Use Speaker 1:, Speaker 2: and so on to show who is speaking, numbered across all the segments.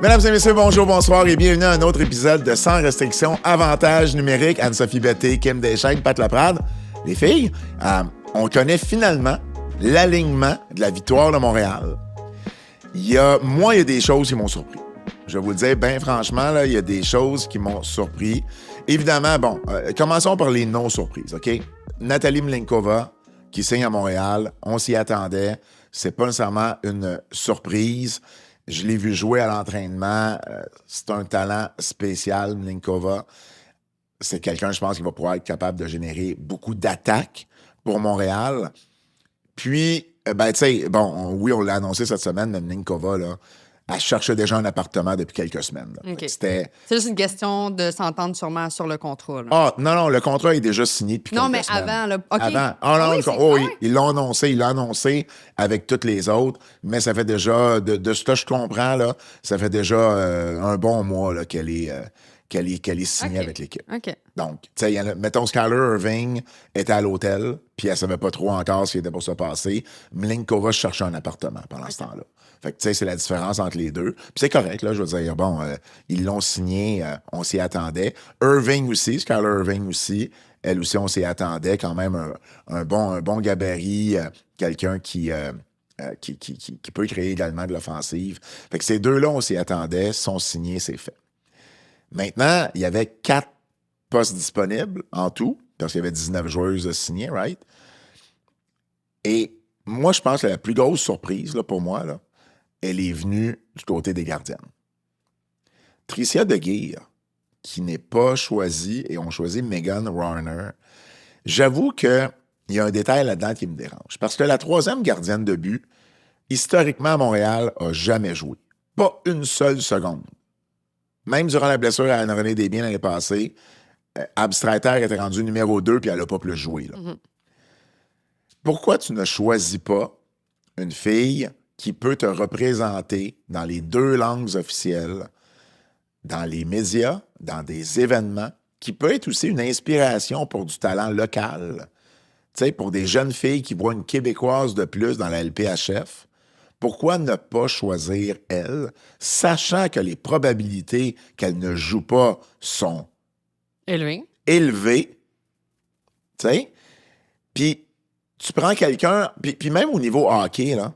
Speaker 1: Mesdames et messieurs, bonjour, bonsoir et bienvenue à un autre épisode de Sans restriction, avantage numérique. Anne-Sophie Betté, Kim Deschênes, Pat Laprade. Les filles, on connaît finalement l'alignement de la victoire de Montréal. Moi, il y a des choses qui m'ont surpris. Je vais vous le dire, bien franchement, là, il y a des choses qui m'ont surpris. Évidemment, commençons par les non-surprises, OK? Nathalie Mlinkova, qui signe à Montréal, on s'y attendait. C'est pas nécessairement une surprise. Je l'ai vu jouer à l'entraînement. C'est un talent spécial, Mlinkova. C'est quelqu'un, je pense, qui va pouvoir être capable de générer beaucoup d'attaques pour Montréal. Puis, tu sais, oui, on l'a annoncé cette semaine, mais Mlinkova, là, elle cherchait déjà un appartement depuis quelques semaines.
Speaker 2: Okay.
Speaker 1: C'est
Speaker 2: juste une question de s'entendre sûrement sur le contrat. Là.
Speaker 1: Non, le contrat est déjà signé depuis quelques semaines.
Speaker 2: Non, mais avant, là. OK.
Speaker 1: Avant. Oui, il l'a annoncé avec toutes les autres, mais ça fait déjà, de ce que je comprends, là, ça fait déjà un bon mois là, qu'elle est signée avec l'équipe.
Speaker 2: OK.
Speaker 1: Donc, tu sais, mettons, Skyler Irving était à l'hôtel, puis elle savait pas trop encore ce qui était pour se passer. Mlinkova cherchait un appartement pendant ce temps-là. Fait que, tu sais, c'est la différence entre les deux. Puis c'est correct, là, je veux dire, ils l'ont signé, on s'y attendait. Irving aussi, Skyler Irving aussi, elle aussi, on s'y attendait. Quand même un bon gabarit, quelqu'un qui peut créer également de l'offensive. Fait que ces deux-là, on s'y attendait, sont signés, c'est fait. Maintenant, il y avait 4 postes disponibles en tout, parce qu'il y avait 19 joueuses signées, right? Et moi, je pense que la plus grosse surprise là, pour moi, là, elle est venue du côté des gardiennes. Tricia DeGuire, qui n'est pas choisie, et on choisit Megan Warner. J'avoue qu'il y a un détail là-dedans qui me dérange. Parce que la 3e gardienne de but, historiquement à Montréal, n'a jamais joué. Pas une seule seconde. Même durant la blessure à Anne-Renée Desbiens l'année passée, Abstrater était rendu numéro 2 puis elle n'a pas plus joué. Là. Mm-hmm. Pourquoi tu ne choisis pas une fille qui peut te représenter dans les 2 langues officielles, dans les médias, dans des événements, qui peut être aussi une inspiration pour du talent local, tu sais, pour des jeunes filles qui voient une Québécoise de plus dans la LPHF? Pourquoi ne pas choisir elle, sachant que les probabilités qu'elle ne joue pas sont élevées, tu sais? Puis tu prends quelqu'un, puis même au niveau hockey, là,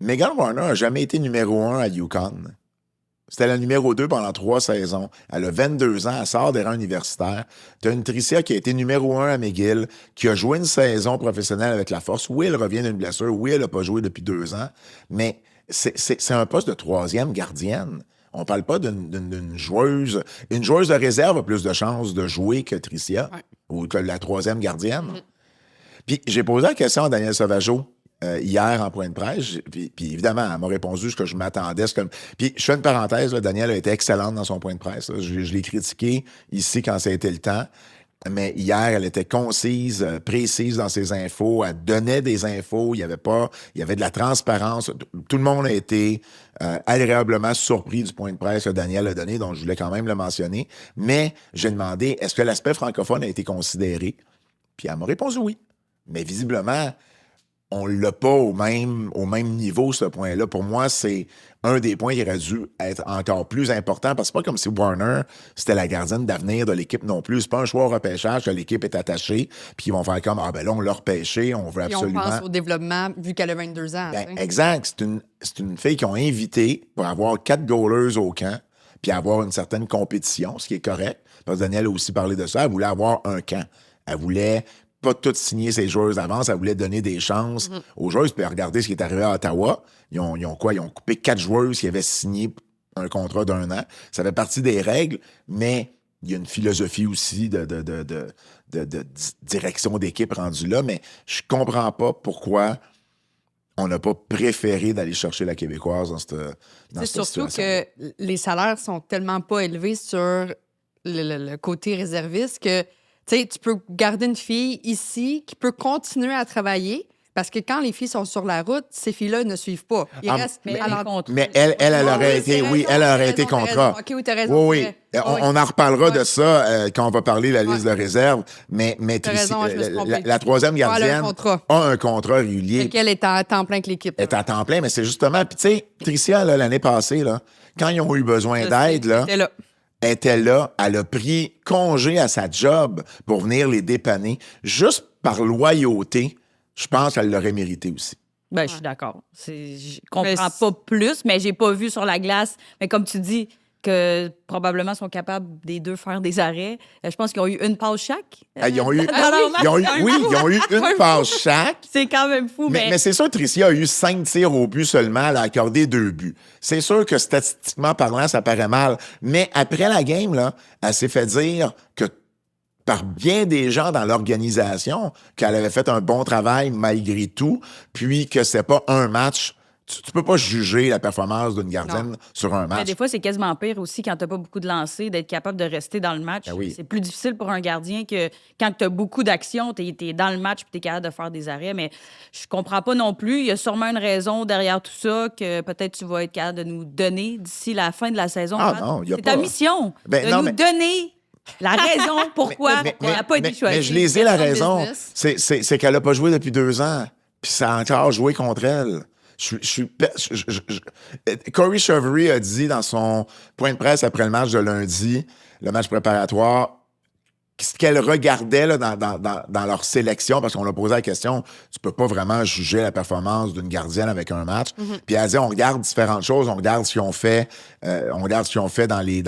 Speaker 1: Megan Warner n'a jamais été numéro 1 à UConn. C'était la numéro 2 pendant 3 saisons. Elle a 22 ans, elle sort des rangs universitaires. Tu as une Tricia qui a été numéro 1 à McGill, qui a joué une saison professionnelle avec la Force. Oui, elle revient d'une blessure. Oui, elle n'a pas joué depuis 2 ans. Mais c'est un poste de 3e gardienne. On ne parle pas d'une joueuse. Une joueuse de réserve a plus de chances de jouer que Tricia, ou que la 3e gardienne. Mm-hmm. Puis j'ai posé la question à Danielle Sauvageau hier en point de presse, puis évidemment, elle m'a répondu ce que je m'attendais. Puis je fais une parenthèse, là, Danielle a été excellente dans son point de presse. Je l'ai critiqué ici quand ça a été le temps, mais hier, elle était concise, précise dans ses infos, elle donnait des infos, il y avait de la transparence. Tout le monde a été agréablement surpris du point de presse que Danielle a donné, donc je voulais quand même le mentionner. Mais j'ai demandé, est-ce que l'aspect francophone a été considéré? Puis elle m'a répondu oui. Mais visiblement, on l'a pas au même niveau, ce point-là. Pour moi, c'est un des points qui aurait dû être encore plus important, parce que c'est pas comme si Warner, c'était la gardienne d'avenir de l'équipe non plus. C'est pas un choix au repêchage que l'équipe est attachée, puis ils vont faire comme, là, on l'a repêché, on veut absolument...
Speaker 2: Puis on pense au développement, vu qu'elle a 22 ans.
Speaker 1: Exact. C'est une fille qu'ils ont invitée pour avoir 4 goalers au camp, puis avoir une certaine compétition, ce qui est correct. Parce que Danielle a aussi parlé de ça. Elle voulait avoir un camp. Elle voulait pas toutes signer ses joueuses d'avance, elle voulait donner des chances aux joueuses. Puis regardez ce qui est arrivé à Ottawa. Ils ont coupé 4 joueuses qui avaient signé un contrat d'1 an. Ça fait partie des règles, mais il y a une philosophie aussi de direction d'équipe rendue là. Mais je comprends pas pourquoi on n'a pas préféré d'aller chercher la Québécoise dans cette situation.
Speaker 2: C'est surtout que les salaires sont tellement pas élevés sur le côté réserviste que tu sais, tu peux garder une fille ici qui peut continuer à travailler, Parce que quand les filles sont sur la route, ces filles-là ne suivent pas. Ils restent
Speaker 3: mais
Speaker 2: à
Speaker 3: les
Speaker 2: l'entour.
Speaker 3: contrats.
Speaker 1: Mais elle
Speaker 2: Ah
Speaker 1: aurait
Speaker 2: oui,
Speaker 1: été,
Speaker 2: c'est
Speaker 1: oui,
Speaker 2: raison,
Speaker 1: elle
Speaker 2: t'as
Speaker 1: aurait été
Speaker 2: raison, t'as
Speaker 1: contrat.
Speaker 2: raison. OK, oui, t'as raison,
Speaker 1: Oui,
Speaker 2: c'est
Speaker 1: oui.
Speaker 2: vrai.
Speaker 1: On en reparlera
Speaker 2: Ouais.
Speaker 1: de ça quand on va parler de la liste de réserve. Mais
Speaker 2: T'as
Speaker 1: Tricia,
Speaker 2: raison, ouais, je me suis trompée.
Speaker 1: la troisième
Speaker 2: Ouais, elle a un
Speaker 1: gardienne
Speaker 2: contrat.
Speaker 1: a un contrat régulier.
Speaker 2: Fait qu'elle est à temps plein avec l'équipe.
Speaker 1: Elle est à temps plein, mais c'est justement... Puis tu sais, Tricia, là, l'année passée, là, quand ils ont eu besoin
Speaker 2: Je
Speaker 1: d'aide,
Speaker 2: sais,
Speaker 1: là,
Speaker 2: elle était là.
Speaker 1: elle était là, elle a pris congé à sa job pour venir les dépanner. Juste par loyauté, je pense qu'elle l'aurait mérité aussi.
Speaker 3: Ben, je suis d'accord. Je comprends
Speaker 2: Mais
Speaker 3: pas plus, mais j'ai pas vu sur la glace. Mais comme tu dis, que probablement sont capables des deux faire des arrêts. Je pense qu'ils ont eu une passe chaque.
Speaker 1: Ils ont eu,
Speaker 3: dans leur match.
Speaker 1: ils ont eu, oui, ils ont eu une passe chaque.
Speaker 3: C'est quand même fou,
Speaker 1: Mais c'est sûr, Tricia a eu 5 tirs au but seulement. Elle a accordé 2 buts. C'est sûr que statistiquement parlant, ça paraît mal. Mais après la game, là, elle s'est fait dire que par bien des gens dans l'organisation qu'elle avait fait un bon travail malgré tout, puis que c'est pas un match. Tu peux pas juger la performance d'une gardienne sur un match.
Speaker 3: Mais des fois, c'est quasiment pire aussi quand t'as pas beaucoup de lancers, d'être capable de rester dans le match.
Speaker 1: Ben oui.
Speaker 3: C'est plus difficile pour un gardien que quand t'as beaucoup d'actions, t'es dans le match puis t'es capable de faire des arrêts. Mais je comprends pas non plus. Il y a sûrement une raison derrière tout ça que peut-être tu vas être capable de nous donner d'ici la fin de la saison.
Speaker 1: Ah non, il y a
Speaker 3: c'est
Speaker 1: pas...
Speaker 3: ta mission
Speaker 1: Ben
Speaker 3: de
Speaker 1: non,
Speaker 3: nous
Speaker 1: mais...
Speaker 3: donner la raison pourquoi elle n'a pas été choisie.
Speaker 1: Mais je les ai la raison.
Speaker 2: business.
Speaker 1: C'est qu'elle a pas joué depuis 2 ans. Puis ça a encore joué contre elle. Corey Chevery a dit dans son point de presse après le match de lundi, le match préparatoire, ce qu'elle regardait là, dans leur sélection, parce qu'on leur posé la question, tu peux pas vraiment juger la performance d'une gardienne avec un match. Puis elle a dit, on regarde différentes choses, on regarde ce qu'ils ont fait, dans les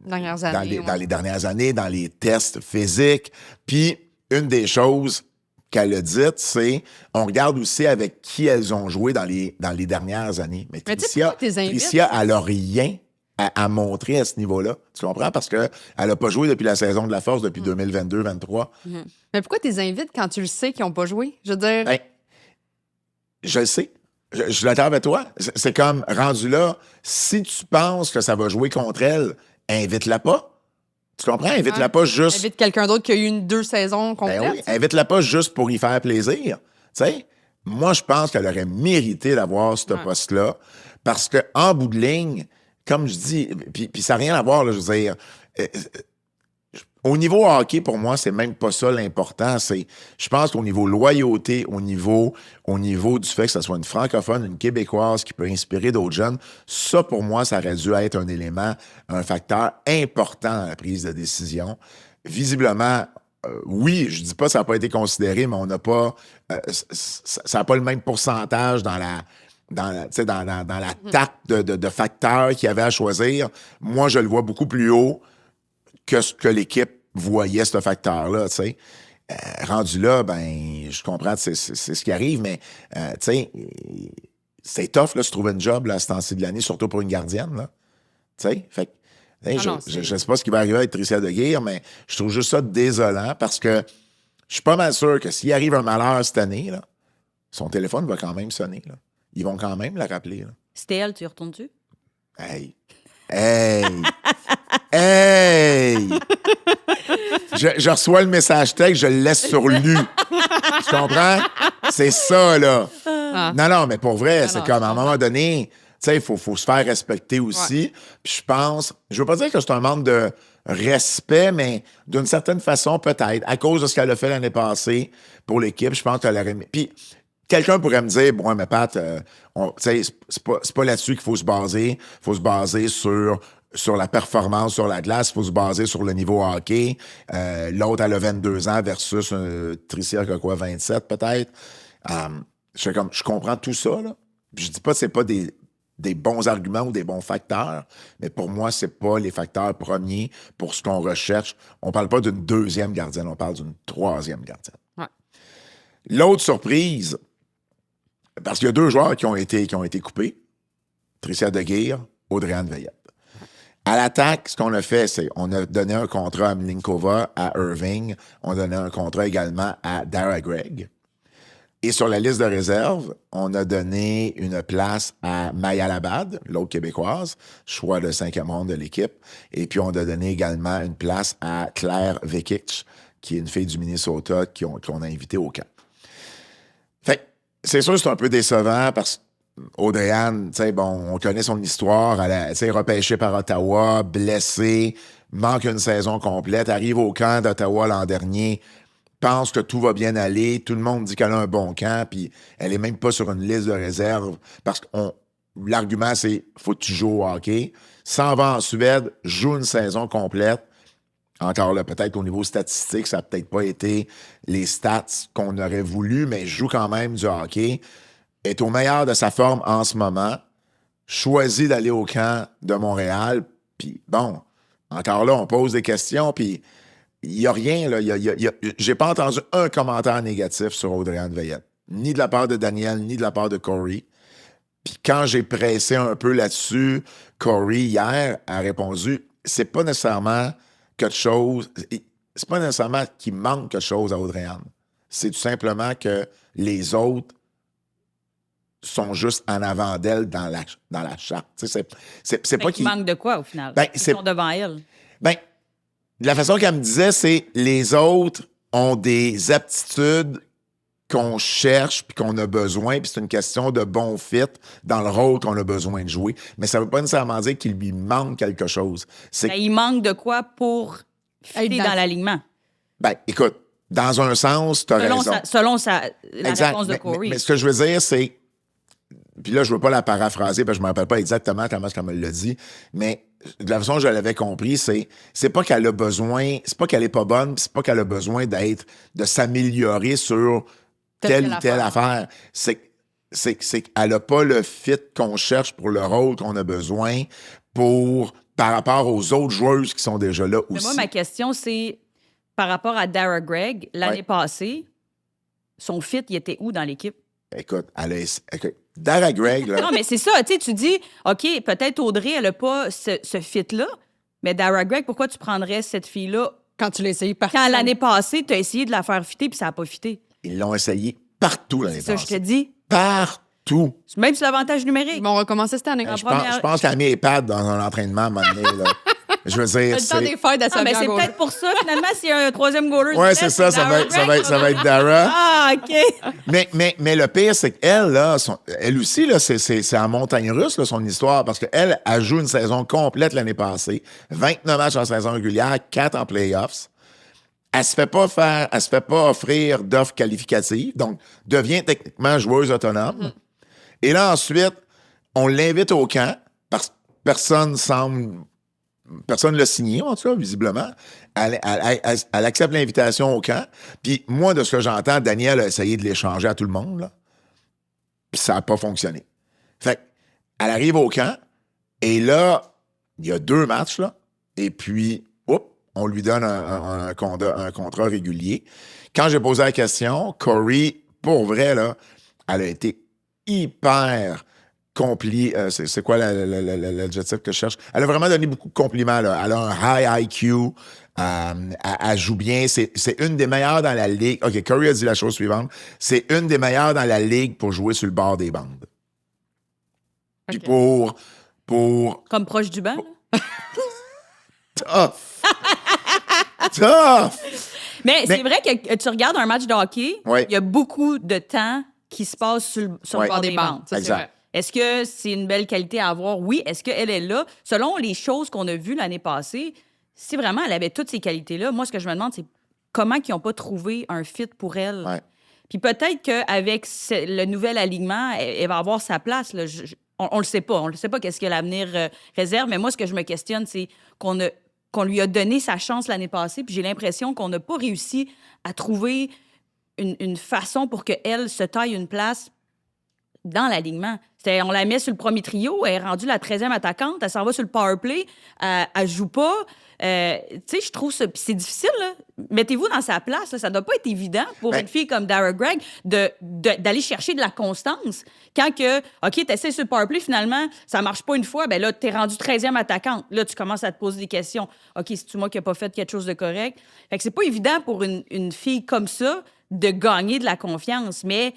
Speaker 2: Dernières années,
Speaker 1: dans les dernières années, dans les tests physiques. Puis une des choses qu'elle a dites, c'est on regarde aussi avec qui elles ont joué dans les dernières années. Mais
Speaker 2: Mais tu sais, pourquoi t'es invites?
Speaker 1: Tricia, elle n'a rien à montrer à ce niveau-là. Tu comprends? Parce qu'elle n'a pas joué depuis la saison de la force, depuis 2022-23.
Speaker 2: Mais pourquoi tu les invites quand tu le sais qu'ils n'ont pas joué? Je veux dire,
Speaker 1: Ben, je le sais. Je suis d'accord avec toi. C'est comme, rendu là, si tu penses que ça va jouer contre elle, invite-la pas. Tu comprends? Invite-la pas juste...
Speaker 2: invite quelqu'un d'autre qui a eu 2 saisons complètes.
Speaker 1: Ben oui, invite-la pas juste pour y faire plaisir. Tu sais, moi, je pense qu'elle aurait mérité d'avoir ce poste-là parce que en bout de ligne, comme je dis, puis ça n'a rien à voir, là, je veux dire, au niveau hockey, pour moi, c'est même pas ça l'important. Je pense qu'au niveau loyauté, au niveau du fait que ce soit une francophone, une québécoise qui peut inspirer d'autres jeunes, ça, pour moi, ça aurait dû être un élément, un facteur important à la prise de décision. Visiblement, oui, je dis pas que ça n'a pas été considéré, mais on n'a pas, ça n'a pas le même pourcentage dans la tarte de facteurs qu'il y avait à choisir. Moi, je le vois beaucoup plus haut que ce que l'équipe voyait, ce facteur-là, tu sais. Rendu là, ben, je comprends, c'est ce qui arrive, mais, tu sais, c'est tough, là, se trouver une job, là, à ce temps-ci de l'année, surtout pour une gardienne, là. Tu sais, fait que, je sais pas ce qui va arriver avec Tricia Deguire, mais je trouve juste ça désolant parce que je suis pas mal sûr que s'il arrive un malheur cette année, là, son téléphone va quand même sonner, là. Ils vont quand même la rappeler, là.
Speaker 3: C'était elle, tu y retournes-tu?
Speaker 1: Hey! Je reçois le message texte, je le laisse sur lu. Tu comprends? C'est ça, là. Non, mais pour vrai, c'est comme à un moment donné, tu sais, il faut se faire respecter aussi. Puis je pense, je veux pas dire que c'est un manque de respect, mais d'une certaine façon, peut-être, à cause de ce qu'elle a fait l'année passée pour l'équipe, je pense qu'elle aurait... Puis quelqu'un pourrait me dire, bon, mais Pat, c'est pas là-dessus qu'il faut se baser. Il faut se baser sur la performance sur la glace. Il faut se baser sur le niveau hockey. L'autre, elle a 22 ans versus Tricia qui a quoi, 27 peut-être. Je comprends tout ça, là. Puis je dis pas que c'est pas des bons arguments ou des bons facteurs, mais pour moi, c'est pas les facteurs premiers pour ce qu'on recherche. On parle pas d'une 2e gardienne, on parle d'une 3e gardienne.
Speaker 2: Ouais.
Speaker 1: L'autre surprise, parce qu'il y a 2 joueurs qui ont été coupés, Tricia Deguire, Audrey-Anne Veillette. À l'attaque, ce qu'on a fait, c'est on a donné un contrat à Mlinkova, à Irving. On a donné un contrat également à Dara Gregg. Et sur la liste de réserve, on a donné une place à Maya Labad, l'autre québécoise, choix de 5e ronde de l'équipe. Et puis, on a donné également une place à Claire Vekic, qui est une fille du Minnesota qu'on a invitée au camp. c'est sûr que c'est un peu décevant parce qu'Audrey-Anne, tu sais, bon, on connaît son histoire. Elle a, tu sais, repêchée par Ottawa, blessée, manque une saison complète, arrive au camp d'Ottawa l'an dernier, pense que tout va bien aller, tout le monde dit qu'elle a un bon camp, puis elle est même pas sur une liste de réserve parce que l'argument, c'est faut que tu joues au hockey. S'en va en Suède, joue une saison complète. Encore là, peut-être qu'au niveau statistique, ça n'a peut-être pas été les stats qu'on aurait voulu, mais joue quand même du hockey. Est au meilleur de sa forme en ce moment. Choisit d'aller au camp de Montréal. Puis bon, encore là, on pose des questions, puis il n'y a rien, là. J'ai pas entendu un commentaire négatif sur Audrey-Anne Veillette. Ni de la part de Daniel, ni de la part de Corey. Puis quand j'ai pressé un peu là-dessus, Corey, hier, a répondu, c'est pas nécessairement quelque chose, c'est pas nécessairement qu'il manque quelque chose à Audrey-Anne. C'est tout simplement que les autres sont juste en avant d'elle dans la charte. Tu sais, c'est pas
Speaker 3: qu'il manque de quoi, au final?
Speaker 1: Ben,
Speaker 3: Ils sont devant elle.
Speaker 1: Ben, la façon qu'elle me disait, c'est les autres ont des aptitudes qu'on cherche puis qu'on a besoin, puis c'est une question de bon fit dans le rôle qu'on a besoin de jouer. Mais ça veut pas nécessairement dire qu'il lui manque quelque chose.
Speaker 3: Ben, il manque de quoi pour fitter dans l'alignement?
Speaker 1: Ben, écoute, dans un sens, tu as raison.
Speaker 3: Selon la
Speaker 1: exact.
Speaker 3: réponse de Corey.
Speaker 1: Mais ce que je veux dire, c'est... Puis là, je veux pas la paraphraser, parce que je me rappelle pas exactement comment elle me l'a dit, mais de la façon dont je l'avais compris, c'est pas qu'elle a besoin... C'est pas qu'elle est pas bonne, c'est pas qu'elle a besoin de s'améliorer sur telle ou telle affaire. C'est qu'elle n'a pas le fit qu'on cherche pour le rôle qu'on a besoin par rapport aux autres joueuses qui sont déjà là aussi.
Speaker 3: Mais moi, ma question, c'est par rapport à Dara Gregg, l'année passée, son fit, il était où dans l'équipe?
Speaker 1: Écoute, Dara Gregg, là...
Speaker 3: Non, mais c'est ça, tu dis, OK, peut-être Audrey, elle n'a pas ce fit-là, mais Dara Gregg, pourquoi tu prendrais cette fille-là?
Speaker 2: Quand tu l'as essayé partout.
Speaker 3: Quand l'année passée, tu as essayé de la faire fitter, puis ça n'a pas fité.
Speaker 1: Ils l'ont essayé partout l'année passée.
Speaker 3: C'est ça, je te dis.
Speaker 1: Partout.
Speaker 3: Même sur l'avantage numérique.
Speaker 2: Ils vont recommencer cette année.
Speaker 1: Je pense qu'elle a mis les pads dans un entraînement à un moment donné, là. Je veux dire,
Speaker 2: le temps des fêtes à
Speaker 3: mais c'est peut-être pour ça, finalement, s'il y a un troisième goaler.
Speaker 1: Ouais, c'est ça, ça va être Dara.
Speaker 3: Ah, OK.
Speaker 1: Mais le pire, c'est qu'elle, là, elle aussi, là, c'est en montagne russe, là, son histoire, parce qu'elle a joué une saison complète l'année passée, 29 matchs en saison régulière, 4 en playoffs. Elle se fait pas offrir d'offres qualificatives, donc devient techniquement joueuse autonome. Mm-hmm. Et là, ensuite, on l'invite au camp, parce que personne l'a signé, en tout cas, visiblement. Elle accepte l'invitation au camp. Puis moi, de ce que j'entends, Daniel a essayé de l'échanger à tout le monde, là. Puis ça n'a pas fonctionné. Fait qu'elle arrive au camp, et là, il y a 2 matchs, là, et puis, on lui donne un contrat régulier. Quand j'ai posé la question, Corey, pour vrai, là, elle a été hyper c'est quoi l'adjectif que je cherche? Elle a vraiment donné beaucoup de compliments, là. Elle a un high IQ, elle joue bien. C'est une des meilleures dans la ligue. OK, Corey a dit la chose suivante. C'est une des meilleures dans la ligue pour jouer sur le bord des bandes. Puis pour...
Speaker 3: Comme proche du banc,
Speaker 1: Tough!
Speaker 3: Mais c'est vrai que tu regardes un match de hockey,
Speaker 1: oui.
Speaker 3: Il y a beaucoup de temps qui se passe sur le bord des bandes.
Speaker 1: Exact.
Speaker 3: Est-ce que c'est une belle qualité à avoir? Oui. Est-ce qu'elle est là? Selon les choses qu'on a vues l'année passée, si vraiment elle avait toutes ces qualités-là, moi, ce que je me demande, c'est comment ils n'ont pas trouvé un fit pour elle?
Speaker 1: Ouais.
Speaker 3: Puis peut-être qu'avec le nouvel alignement, elle va avoir sa place. Là. On le sait pas. On ne sait pas qu'est-ce que l'avenir réserve. Mais moi, ce que je me questionne, c'est qu'on lui a donné sa chance l'année passée, puis j'ai l'impression qu'on n'a pas réussi à trouver une façon pour qu'elle se taille une place dans l'alignement. On la met sur le premier trio, elle est rendue la 13e attaquante, elle s'en va sur le power play, elle joue pas. Tu sais, je trouve ça... Puis c'est difficile, là. Mettez-vous dans sa place, là. Ça doit pas être évident pour une fille comme Dara Gregg d'aller chercher de la constance. Quand que, OK, t'essaies sur le power play, finalement, ça marche pas une fois, ben là, t'es rendu 13e attaquante. Là, tu commences à te poser des questions. OK, c'est-tu moi qui n'ai pas fait quelque chose de correct? Fait que c'est pas évident pour une fille comme ça de gagner de la confiance, mais...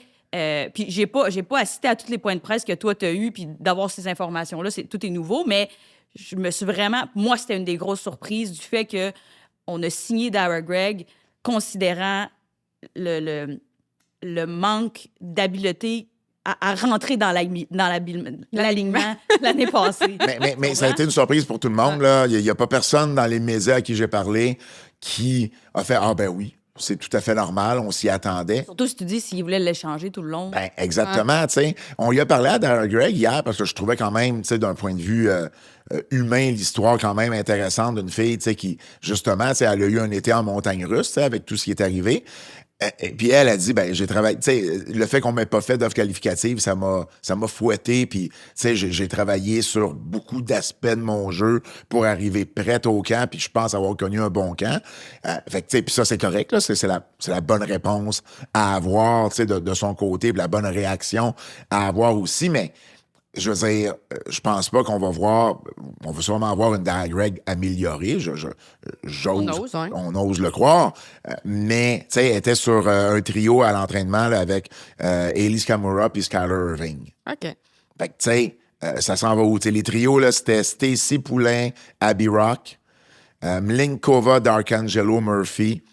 Speaker 3: puis j'ai pas assisté à tous les points de presse que toi t'as eu, puis d'avoir ces informations-là, tout est nouveau, mais je me suis vraiment... Moi, c'était une des grosses surprises du fait qu'on a signé Dara Gregg considérant le manque d'habileté à rentrer dans l'alignement l'année passée.
Speaker 1: Mais ça a été une surprise pour tout le monde. Là. Il n'y a pas personne dans les médias à qui j'ai parlé qui a fait « Ah ben oui, c'est tout à fait normal, on s'y attendait. »
Speaker 3: Surtout si tu dis s'il voulait l'échanger tout le long.
Speaker 1: Ben, exactement, tu sais. On lui a parlé à Darren Gregg hier parce que je trouvais quand même, tu sais, d'un point de vue humain, l'histoire quand même intéressante d'une fille, tu sais, qui, justement, tu sais, elle a eu un été en montagne russe, tu sais, avec tout ce qui est arrivé. Et puis elle a dit, ben j'ai travaillé, tu sais, le fait qu'on m'ait pas fait d'offre qualificative, ça m'a fouetté, puis tu sais, j'ai travaillé sur beaucoup d'aspects de mon jeu pour arriver prête au camp, puis je pense avoir connu un bon camp. Fait que tu sais, puis ça c'est correct là, c'est la bonne réponse à avoir, tu sais, de son côté, puis la bonne réaction à avoir aussi, mais je veux dire, je pense pas qu'on va voir, on va sûrement avoir une Darren Gregg améliorée, on ose le croire, mais, tu sais, elle était sur un trio à l'entraînement là, avec Elise Kamura puis Skylar Irving.
Speaker 2: OK.
Speaker 1: Fait que, tu sais, ça s'en va où? T'sais, les trios, là, c'était Stacy Poulain, Abby Rock, Mlinkova, Darkangelo Murphy,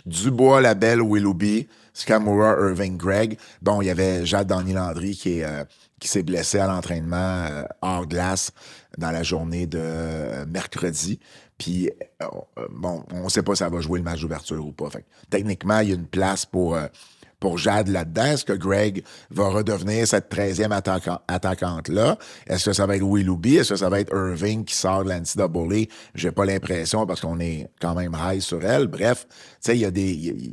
Speaker 1: Dubois, Labelle, Willoughby, Skamura, Irving, Gregg. Bon, il y avait Jade Dany-Landry qui s'est blessé à l'entraînement hors glace dans la journée de mercredi. Puis, bon, on ne sait pas si ça va jouer le match d'ouverture ou pas. Fait que, techniquement, il y a une place pour Jade là-dedans. Est-ce que Gregg va redevenir cette 13e attaquante-là? Est-ce que ça va être Willoughby? Est-ce que ça va être Irving qui sort de l'NCAA? J'ai pas l'impression parce qu'on est quand même high sur elle. Bref, tu sais, il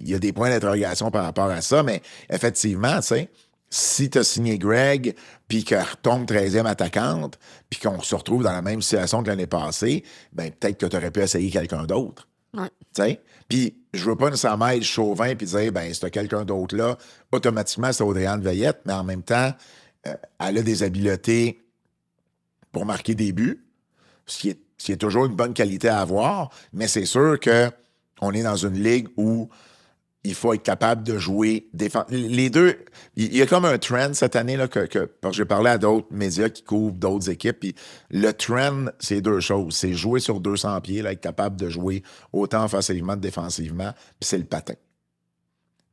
Speaker 1: y a des points d'interrogation par rapport à ça, mais effectivement, tu sais, si tu as signé Gregg, puis qu'elle retombe 13e attaquante, puis qu'on se retrouve dans la même situation que l'année passée, ben peut-être que tu aurais pu essayer quelqu'un d'autre.
Speaker 2: Ouais.
Speaker 1: Tu sais? Puis je veux pas nécessairement être chauvin puis dire, ben si t'as quelqu'un d'autre là, automatiquement, c'est Audrey-Anne Veillette, mais en même temps, elle a des habiletés pour marquer des buts, ce qui est toujours une bonne qualité à avoir, mais c'est sûr que on est dans une ligue où il faut être capable de jouer les deux. Il y a comme un trend cette année là parce que j'ai parlé à d'autres médias qui couvrent d'autres équipes. Puis le trend, c'est deux choses. C'est jouer sur 200 pieds, là, être capable de jouer autant offensivement que défensivement. Puis c'est le patin.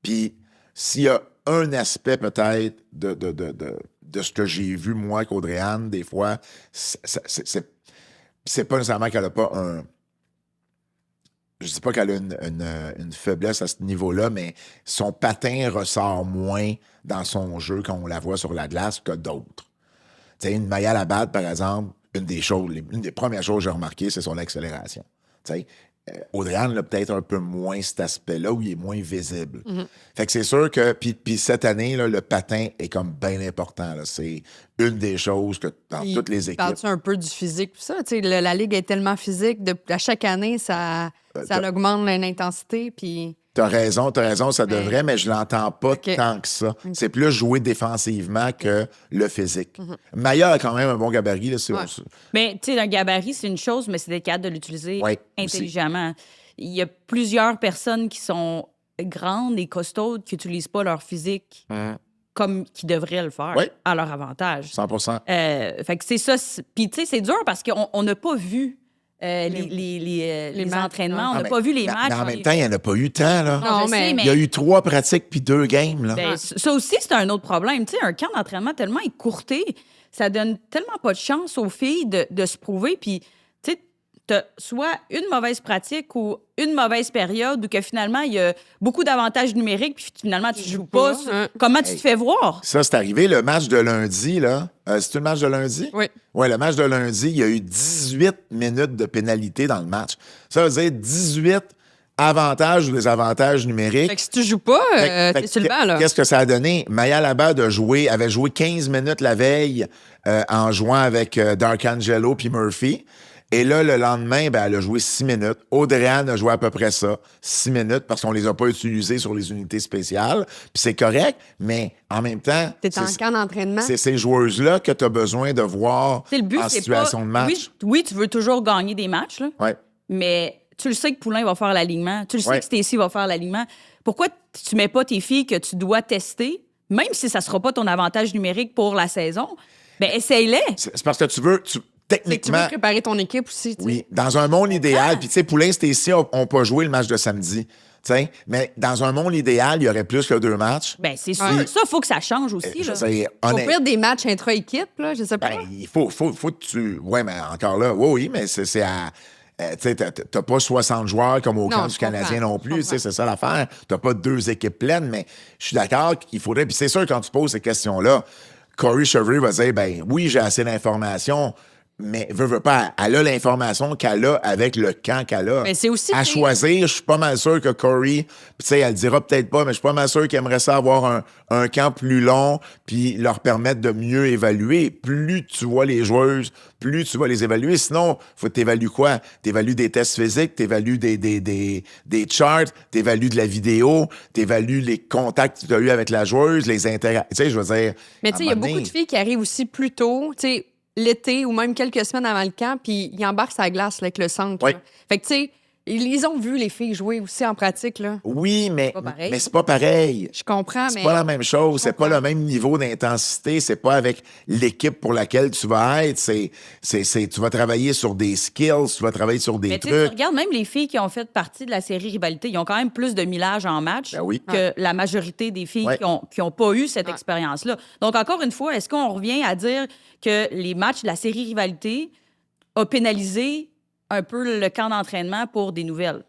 Speaker 1: Puis s'il y a un aspect peut-être de ce que j'ai vu moi qu'Audrey-Anne, des fois, c'est pas nécessairement qu'elle n'a pas un... Je dis pas qu'elle a une faiblesse à ce niveau-là, mais son patin ressort moins dans son jeu quand on la voit sur la glace que d'autres. Tu sais, une Maya Labatte, par exemple, une des premières choses que j'ai remarquées, c'est son accélération. Tu sais, Audrey-Anne a peut-être un peu moins cet aspect-là où il est moins visible. Mm-hmm. Fait que c'est sûr que, puis cette année, là, le patin est comme bien important. Là. C'est une des choses que dans toutes les équipes...
Speaker 2: Parles-tu un peu du physique, tout ça? Tu sais, la Ligue est tellement physique, à chaque année, ça augmente l'intensité, puis...
Speaker 1: T'as raison, ça devrait, mais je l'entends pas tant que ça. Okay. C'est plus jouer défensivement que le physique. Mm-hmm. Maya a quand même un bon gabarit. Là,
Speaker 3: Mais tu sais, un gabarit, c'est une chose, mais c'est d'être capable de l'utiliser intelligemment. Aussi. Il y a plusieurs personnes qui sont grandes et costaudes qui n'utilisent pas leur physique comme qui devraient le faire à leur avantage.
Speaker 1: 100%.
Speaker 3: Fait que c'est ça. Puis tu sais, c'est dur parce qu'on n'a pas vu... les entraînements, on n'a pas vu les matchs.
Speaker 1: Mais en même temps, il n'y en a pas eu tant. Là.
Speaker 3: Non, mais...
Speaker 1: Il y a eu 3 pratiques puis 2 games. Là.
Speaker 3: Ben, ça aussi, c'est un autre problème. Tu sais, un camp d'entraînement tellement écourté, ça donne tellement pas de chance aux filles de se prouver. Puis, tu sais, t'as soit une mauvaise pratique ou une mauvaise période où que finalement, il y a beaucoup d'avantages numériques puis finalement, tu joues pas. Comment tu te fais voir?
Speaker 1: Ça, c'est arrivé. Le match de lundi, là. C'est-tu le match de lundi?
Speaker 2: Oui.
Speaker 1: Oui, le match de lundi, il y a eu 18 minutes de pénalité dans le match. Ça veut dire 18 avantages ou désavantages numériques.
Speaker 2: Fait que si tu joues pas, t'es sur le banc, là.
Speaker 1: Qu'est-ce que ça a donné? Maya Labatte avait joué 15 minutes la veille en jouant avec Darkangelo puis Murphy. Et là, le lendemain, ben, elle a joué 6 minutes. Audrey-Anne a joué à peu près ça, 6 minutes, parce qu'on les a pas utilisées sur les unités spéciales. Puis c'est correct, mais en même temps...
Speaker 2: T'es en camp d'entraînement.
Speaker 1: C'est ces joueuses-là que tu as besoin de voir
Speaker 3: le but,
Speaker 1: en situation de match.
Speaker 3: Oui, tu veux toujours gagner des matchs, là, mais tu le sais que Poulain va faire l'alignement. Tu le sais que Stacy va faire l'alignement. Pourquoi tu mets pas tes filles que tu dois tester, même si ça sera pas ton avantage numérique pour la saison? Ben essaye-les. C'est
Speaker 1: parce que tu veux... Techniquement,
Speaker 2: tu veux préparer ton équipe aussi.
Speaker 1: Oui, dans un monde idéal. Puis, tu sais, Poulain, Stacy n'ont pas joué le match de samedi. Tu sais. Mais dans un monde idéal, il y aurait plus que 2 matchs.
Speaker 3: Ben, c'est sûr. Ça, il faut que ça change aussi.
Speaker 1: Je
Speaker 3: Là.
Speaker 1: veux dire,
Speaker 2: Au pire, des matchs intra-équipe, là, je sais pas.
Speaker 1: ben, il faut que tu... Oui, mais encore là, oui, mais c'est à... tu sais, t'as pas 60 joueurs comme au
Speaker 2: Non,
Speaker 1: camp du
Speaker 2: je
Speaker 1: Canadien
Speaker 2: comprends,
Speaker 1: non
Speaker 2: je
Speaker 1: plus, tu sais,
Speaker 2: comprends.
Speaker 1: c'est ça l'affaire. T'as pas 2 équipes pleines, mais je suis d'accord qu'il faudrait... Puis c'est sûr, quand tu poses ces questions-là, Corey Chevrier va dire, ben oui, j'ai assez d'informations, mais veut pas, elle a l'information qu'elle a avec le camp qu'elle a.
Speaker 3: Mais c'est aussi,
Speaker 1: à
Speaker 3: tu sais-
Speaker 1: choisir, je suis pas mal sûr que Corey, tu sais, elle le dira peut-être pas, mais je suis pas mal sûr qu'elle aimerait ça avoir un camp plus long, puis leur permettre de mieux évaluer. Plus tu vois les joueuses, plus tu vas les évaluer. Sinon, faut que t'évalues quoi? T'évalues des tests physiques, t'évalues des charts, t'évalues de la vidéo, t'évalues les contacts que tu as eu avec la joueuse, les interactions. Tu sais, je veux dire...
Speaker 2: Mais tu sais, il y
Speaker 1: à
Speaker 2: a
Speaker 1: un moment
Speaker 2: beaucoup
Speaker 1: donné,
Speaker 2: de filles qui arrivent aussi plus tôt, tu sais, l'été ou même quelques semaines avant le camp, puis ils embarquent sa glace là, avec le centre.
Speaker 1: Oui.
Speaker 2: là. Fait que, tu sais, ils ont vu les filles jouer aussi en pratique, là.
Speaker 1: Oui, mais
Speaker 3: pas pareil.
Speaker 1: c'est pas pareil.
Speaker 2: Je comprends,
Speaker 1: C'est
Speaker 2: mais...
Speaker 1: pas la même chose, c'est pas
Speaker 2: comprends.
Speaker 1: le même niveau d'intensité, c'est pas avec l'équipe pour laquelle tu vas être, tu vas travailler sur des skills, tu vas travailler sur des
Speaker 3: Mais tu sais, tu
Speaker 1: trucs.
Speaker 3: regardes même les filles qui ont fait partie de la série Rivalité, ils ont quand même plus de millage en match
Speaker 1: Ben oui.
Speaker 3: que la majorité des filles
Speaker 1: Ouais.
Speaker 3: qui ont pas eu cette expérience-là. Donc, encore une fois, est-ce qu'on revient à dire que les matchs de la série Rivalité ont pénalisé un peu le camp d'entraînement pour des nouvelles?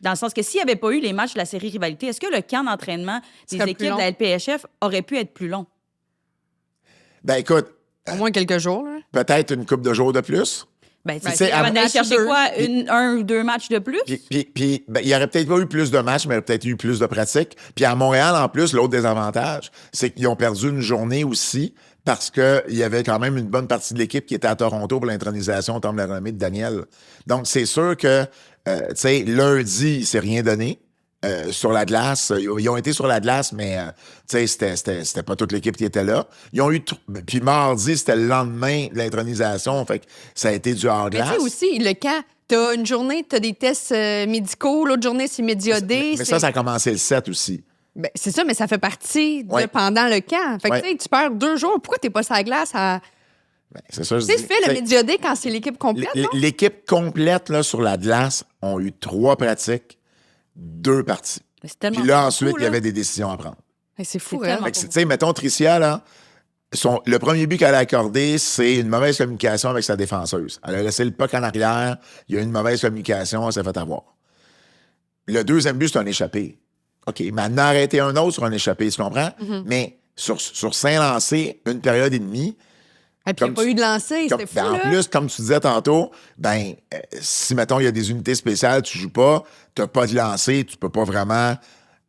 Speaker 3: Dans le sens que s'il n'y avait pas eu les matchs de la série Rivalité, est-ce que le camp d'entraînement des
Speaker 2: Serait plus
Speaker 3: équipes de
Speaker 2: long.
Speaker 3: la LPHF aurait pu être plus long?
Speaker 1: Ben écoute,
Speaker 2: Au moins quelques jours, là.
Speaker 1: peut-être une couple de jours de plus.
Speaker 3: Ben,
Speaker 1: tu sais,
Speaker 3: c'est
Speaker 1: à-
Speaker 3: on allait chercher
Speaker 2: deux.
Speaker 3: quoi? Un ou deux matchs de plus?
Speaker 1: Puis ben, il y aurait peut-être pas eu plus de matchs, mais il y aurait peut-être eu plus de pratiques. Puis à Montréal, en plus, l'autre désavantage, c'est qu'ils ont perdu une journée aussi parce qu'il y avait quand même une bonne partie de l'équipe qui était à Toronto pour l'intronisation au temple de la renommée de Daniel. Donc, c'est sûr que, tu sais, lundi, il s'est rien donné. Sur la glace, ils ont été sur la glace, mais tu sais, c'était pas toute l'équipe qui était là. Ils ont eu puis mardi, c'était le lendemain de l'intronisation, fait que ça a été du
Speaker 2: Mais
Speaker 1: hors-glace.
Speaker 2: tu sais aussi, le camp, t'as une journée, t'as des tests médicaux, l'autre journée, c'est médiodé.
Speaker 1: Mais ça a commencé le 7 aussi.
Speaker 2: Ben, c'est ça, mais ça fait partie de
Speaker 1: Ouais.
Speaker 2: pendant le camp. Fait que
Speaker 1: Ouais.
Speaker 2: tu sais, tu perds 2 jours. Pourquoi t'es pas sur la glace à...
Speaker 1: Ben, c'est ça, je
Speaker 2: Tu sais,
Speaker 1: dis.
Speaker 2: tu fais le
Speaker 1: T'sais,
Speaker 2: médiodé quand c'est l'équipe complète, non?
Speaker 1: l'équipe complète là, sur la glace ont eu 3 pratiques, 2 parties.
Speaker 3: Mais c'est tellement
Speaker 1: Puis là,
Speaker 3: fou,
Speaker 1: ensuite, il y
Speaker 3: là.
Speaker 1: avait des décisions à prendre.
Speaker 2: Hey, c'est fou,
Speaker 3: C'est
Speaker 2: hein?
Speaker 3: tellement
Speaker 1: Fait que, tu sais, mettons, Tricia, là, le premier but qu'elle a accordé, c'est une mauvaise communication avec sa défenseuse. Elle a laissé le puck en arrière, il y a eu une mauvaise communication, elle s'est fait avoir. Le deuxième but, c'est un échappé. OK, mais elle en a arrêté un autre sur un échappé, tu comprends?
Speaker 2: Mm-hmm.
Speaker 1: Mais sur 5 lancés, une période et demie,
Speaker 2: Et puis, il n'y a pas eu de lancer, c'était fou,
Speaker 1: ben, en
Speaker 2: là.
Speaker 1: plus, comme tu disais tantôt, si, mettons, il y a des unités spéciales, tu joues pas, tu n'as pas de lancer, tu peux pas vraiment...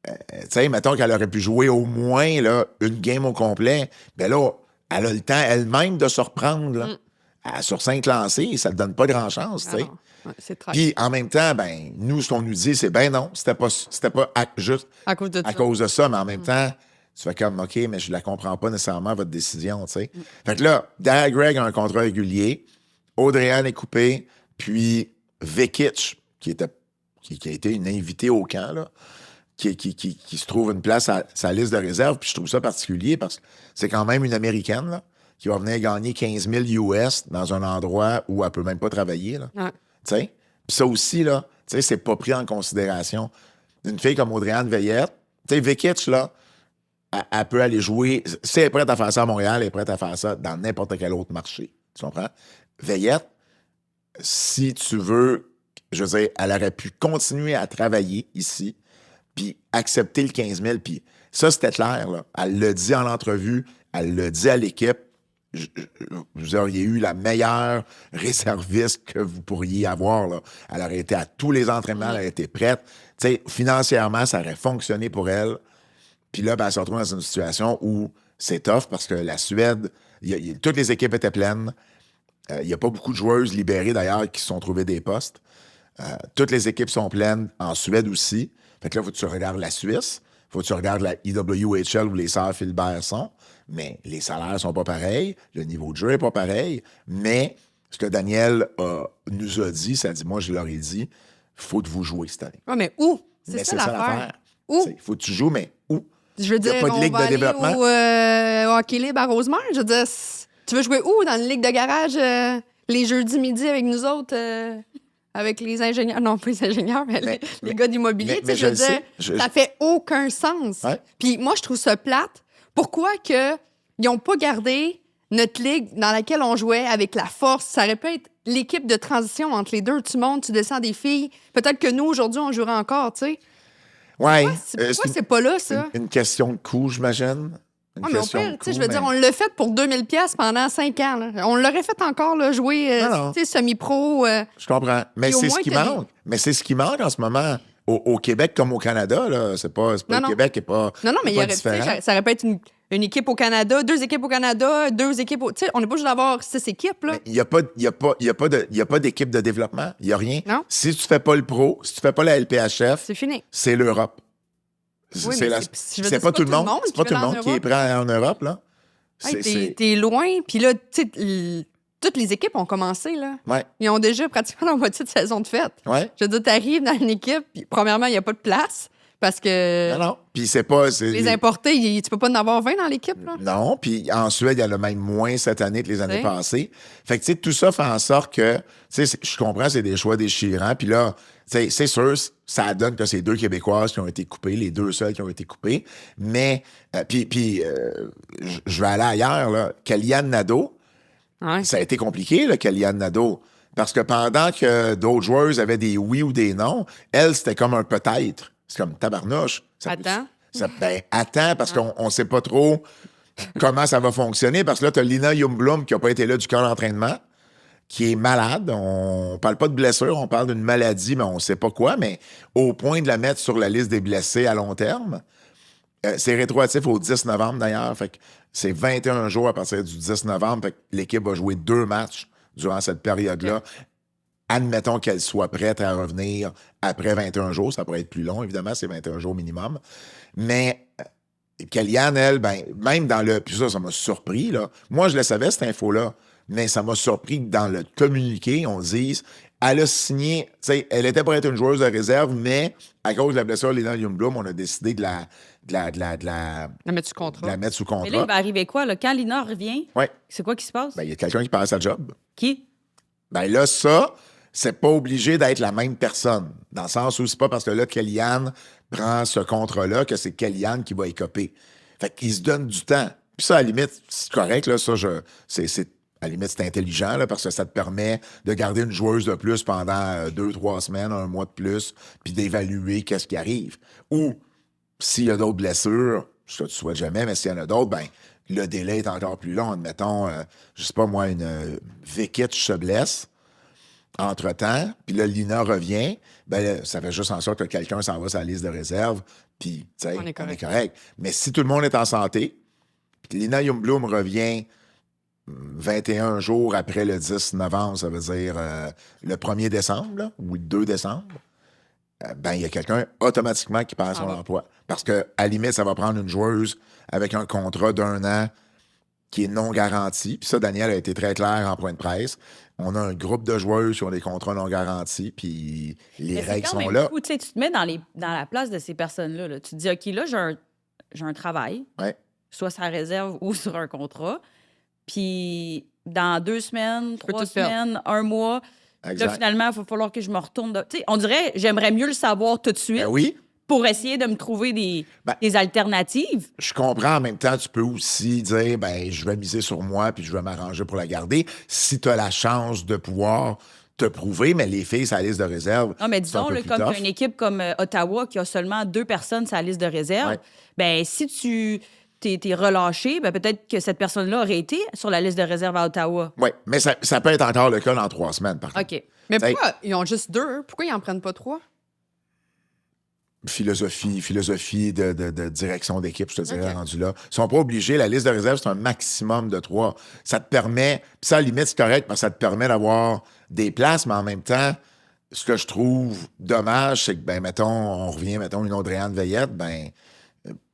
Speaker 1: tu sais, mettons qu'elle aurait pu jouer au moins là, une game au complet. Ben là, elle a le temps elle-même de se reprendre. Là. Sur 5 lancés, ça ne te donne pas grand-chance, tu
Speaker 2: Ah
Speaker 1: sais.
Speaker 2: non. Ouais, c'est tragique.
Speaker 1: Puis en même temps, ben nous, ce qu'on nous dit, c'est ben non, c'était pas juste
Speaker 2: À cause de
Speaker 1: à
Speaker 2: ça.
Speaker 1: cause de ça, mais en même temps, tu fais comme OK, mais je la comprends pas nécessairement, votre décision, tu sais. Fait que là, Dara Greg a un contrat régulier, Audrey-Anne est coupée, puis Vekic, qui a été une invitée au camp, là, qui se trouve une place à sa liste de réserve, puis je trouve ça particulier parce que c'est quand même une Américaine, là, qui va venir gagner 15 000 US dans un endroit où elle peut même pas travailler, là.
Speaker 2: Ouais.
Speaker 1: Tu sais? Puis ça aussi, là, tu sais, c'est pas pris en considération. Une fille comme Audrey-Anne Veillette, tu sais, Vekic, là, elle peut aller jouer. Si elle est prête à faire ça à Montréal, elle est prête à faire ça dans n'importe quel autre marché. Tu comprends? Veillette, si tu veux, je veux dire, elle aurait pu continuer à travailler ici, puis accepter le 15 000. Puis ça, c'était clair, là. Elle l'a dit en entrevue, elle l'a dit à l'équipe. Vous auriez eu la meilleure réserviste que vous pourriez avoir, là. Elle aurait été à tous les entraînements, elle aurait été prête. Tu sais, financièrement, ça aurait fonctionné pour elle. Puis là, ben, elle se retrouve dans une situation où c'est tough parce que la Suède, toutes les équipes étaient pleines. Il n'y a pas beaucoup de joueuses libérées, d'ailleurs, qui se sont trouvées des postes. Toutes les équipes sont pleines, en Suède aussi. Fait que là, il faut que tu regardes la Suisse, il faut que tu regardes la IWHL où les sœurs Philbert sont, mais les salaires sont pas pareils, le niveau de jeu est pas pareil, mais ce que Daniel nous a dit, ça dit, moi, je leur ai dit, faut que vous jouez cette année.
Speaker 2: Ouais, mais où?
Speaker 1: Mais
Speaker 2: C'est ça l'affaire. Où?
Speaker 1: Il faut que tu joues, mais où?
Speaker 2: Je veux
Speaker 1: y a
Speaker 2: dire,
Speaker 1: pas de
Speaker 2: on
Speaker 1: ligue
Speaker 2: va
Speaker 1: de
Speaker 2: aller
Speaker 1: développement?
Speaker 2: au hockey libre à Rosemère. Je veux dire, tu veux jouer où? Dans une ligue de garage les jeudis midi avec nous autres avec les ingénieurs. Non, pas les ingénieurs, mais
Speaker 1: Mais-
Speaker 2: les gars d'immobilier.
Speaker 1: mais
Speaker 2: Tu sais, je veux
Speaker 1: je le
Speaker 2: dire,
Speaker 1: sais, je-
Speaker 2: ça fait aucun sens.
Speaker 1: Ouais.
Speaker 2: Puis moi, je trouve ça plate. Pourquoi que ils n'ont pas gardé notre ligue dans laquelle on jouait avec la force? Ça aurait pu être l'équipe de transition entre les deux. Tu montes, tu descends des filles. Peut-être que nous, aujourd'hui, on jouerait encore, tu sais.
Speaker 1: Ouais.
Speaker 2: Pourquoi c'est pas là, ça?
Speaker 1: une question de coût, j'imagine. Une
Speaker 2: Ouais, mais au
Speaker 1: question
Speaker 2: pire,
Speaker 1: de
Speaker 2: tu sais,
Speaker 1: coût,
Speaker 2: je veux dire,
Speaker 1: mais-
Speaker 2: on l'a fait pour 2000 pièces pendant 5 ans. Là. On l'aurait fait encore, là, jouer,
Speaker 1: Non.
Speaker 2: tu sais, semi-pro.
Speaker 1: Je comprends. Mais
Speaker 2: Puis au
Speaker 1: c'est
Speaker 2: moins,
Speaker 1: ce qui
Speaker 2: t'as des-
Speaker 1: manque. Mais c'est ce qui manque en ce moment. Au Québec comme au Canada, là. C'est pas
Speaker 2: Non,
Speaker 1: le
Speaker 2: non.
Speaker 1: Québec qui est pas.
Speaker 2: Non, mais
Speaker 1: est
Speaker 2: il y
Speaker 1: pas
Speaker 2: aurait, tu sais,
Speaker 1: différent.
Speaker 2: ça aurait pu être une équipe au Canada, 2 équipes au Canada, 2 équipes au... Tu sais, on n'est pas juste d'avoir 6 équipes, là.
Speaker 1: Il n'y a pas d'équipe de développement. Il n'y a rien.
Speaker 2: Non.
Speaker 1: Si tu fais pas le pro, si tu fais pas la LPHF,
Speaker 2: C'est fini.
Speaker 1: c'est l'Europe.
Speaker 2: Oui,
Speaker 1: C'est
Speaker 2: mais
Speaker 1: la-
Speaker 2: je veux
Speaker 1: c'est
Speaker 2: dire,
Speaker 1: pas tout le monde. C'est pas
Speaker 2: qui
Speaker 1: tout le
Speaker 2: va
Speaker 1: monde
Speaker 2: en
Speaker 1: qui est
Speaker 2: Europe.
Speaker 1: prêt en Europe, là.
Speaker 2: Hey,
Speaker 1: C'est-
Speaker 2: t'es loin, puis là, tu sais, toutes les équipes ont commencé, là.
Speaker 1: Ouais,
Speaker 2: Ils ont déjà pratiquement la moitié de saison de fête.
Speaker 1: ouais.
Speaker 2: Je veux dire, t'arrives dans une équipe, puis premièrement, il n'y a pas de place, parce que
Speaker 1: Non, non. Puis c'est pas.
Speaker 2: les importés, tu peux pas en avoir 20 dans l'équipe, là.
Speaker 1: Non, puis en Suède, il y en a même moins cette année que les années
Speaker 2: C'est.
Speaker 1: passées. Fait que, tu sais, tout ça fait en sorte que, tu sais, je comprends, c'est des choix déchirants. Puis là, tu sais, c'est sûr, ça donne que c'est 2 Québécoises qui ont été coupées, les 2 seules qui ont été coupées. Mais, je vais aller ailleurs, là. Kellyanne Nadeau,
Speaker 2: Ouais.
Speaker 1: ça a été compliqué, là, Kellyanne Nadeau. Parce que pendant que d'autres joueuses avaient des oui ou des non, elle, c'était comme un peut-être. C'est comme tabarnouche.
Speaker 2: Attends.
Speaker 1: Attends, parce qu'on ne sait pas trop comment ça va fonctionner. Parce que là, tu as Lina Youngblum qui n'a pas été là du camp d'entraînement, qui est malade. On parle pas de blessure, on parle d'une maladie, mais on ne sait pas quoi. Mais au point de la mettre sur la liste des blessés à long terme, c'est rétroactif au 10 novembre d'ailleurs. Fait que c'est 21 jours à partir du 10 novembre. Fait que l'équipe va jouer 2 matchs durant cette période-là. Admettons qu'elle soit prête à revenir après 21 jours. Ça pourrait être plus long, évidemment, c'est 21 jours minimum. Mais Kellyanne, elle, ben, même dans le... Puis ça m'a surpris, là. Moi, je le savais, cette info-là. Mais ça m'a surpris que dans le communiqué, on dise... Elle a signé... Tu sais, elle était pour être une joueuse de réserve, mais à cause de la blessure de Lina Youngblum, on a décidé de la
Speaker 2: mettre sous contrat.
Speaker 1: mettre sous
Speaker 3: Mais là, il
Speaker 1: contrat.
Speaker 3: va arriver quoi, là? Quand Lina revient,
Speaker 1: Ouais.
Speaker 3: c'est quoi qui se passe?
Speaker 1: Ben, il y a quelqu'un qui passe sa job.
Speaker 3: Qui?
Speaker 1: Ben là, ça, c'est pas obligé d'être la même personne. Dans le sens où c'est pas parce que là, Kellyanne prend ce contrat-là que c'est Kellyanne qui va écoper. Fait qu'il se donne du temps. Puis ça, à la limite, c'est correct, là, ça, à la limite, c'est intelligent, là, parce que ça te permet de garder une joueuse de plus pendant 2-3 semaines, 1 mois de plus, puis d'évaluer qu'est-ce qui arrive. Ou, s'il y a d'autres blessures, ce que tu souhaites jamais, mais s'il y en a d'autres, ben le délai est encore plus long. Admettons, je sais pas moi, une Vekic se blesse entre-temps, puis là, Lina revient, ben là, ça fait juste en sorte que quelqu'un s'en va sur la liste de réserve, puis, tu sais,
Speaker 2: On est correct.
Speaker 1: correct. Mais si tout le monde est en santé, puis Lina Youngblum revient 21 jours après le 10 novembre, ça veut dire le 1er décembre, là, ou le 2 décembre, ben, il y a quelqu'un automatiquement qui perd son
Speaker 2: va.
Speaker 1: emploi. Parce que, à la limite, ça va prendre une joueuse avec un contrat d'1 an qui est non garanti. Puis ça, Daniel a été très clair en point de presse. On a un groupe de joueuses qui ont des contrats non garantis, puis les
Speaker 3: Mais c'est
Speaker 1: règles
Speaker 3: quand
Speaker 1: sont
Speaker 3: même
Speaker 1: là.
Speaker 3: fou, tu sais, tu te mets dans la place de ces personnes-là. Là. Tu te dis, OK, là, j'ai un travail,
Speaker 1: Ouais.
Speaker 3: soit sur la réserve ou sur un contrat. Puis dans 2 semaines,
Speaker 2: peux
Speaker 3: 3
Speaker 2: tout perdre.
Speaker 3: semaines, 1 mois,
Speaker 1: Exact.
Speaker 3: là, finalement, il va falloir que je me retourne. Tu sais, on dirait, j'aimerais mieux le savoir tout de suite
Speaker 1: Ben oui,
Speaker 3: pour essayer de me trouver des alternatives.
Speaker 1: je comprends. En même temps, tu peux aussi dire, ben, je vais miser sur moi, puis je vais m'arranger pour la garder. Si tu as la chance de pouvoir te prouver, mais les filles, ça liste de réserve.
Speaker 3: Non, mais
Speaker 1: c'est un
Speaker 3: disons,
Speaker 1: peu
Speaker 3: là,
Speaker 1: plus
Speaker 3: comme
Speaker 1: tough.
Speaker 3: t'as une équipe comme Ottawa qui a seulement 2 personnes sur la liste de réserve,
Speaker 1: Ouais.
Speaker 3: ben si tu t'es relâché, ben peut-être que cette personne-là aurait été sur la liste de réserve à Ottawa.
Speaker 1: Oui, mais ça peut être encore le cas dans 3 semaines, par contre.
Speaker 3: OK.
Speaker 2: Mais
Speaker 1: T'sais,
Speaker 2: pourquoi ils ont juste 2? Pourquoi ils en prennent pas 3?
Speaker 1: Philosophie de direction d'équipe, je te dirais,
Speaker 2: OK.
Speaker 1: rendu là. Ils sont pas obligés. La liste de réserve, c'est un maximum de 3. Ça te permet, puis ça, à la limite, c'est correct, parce que ça te permet d'avoir des places, mais en même temps, ce que je trouve dommage, c'est que, ben, mettons, on revient, mettons, une Audrey-Anne Veillette, ben,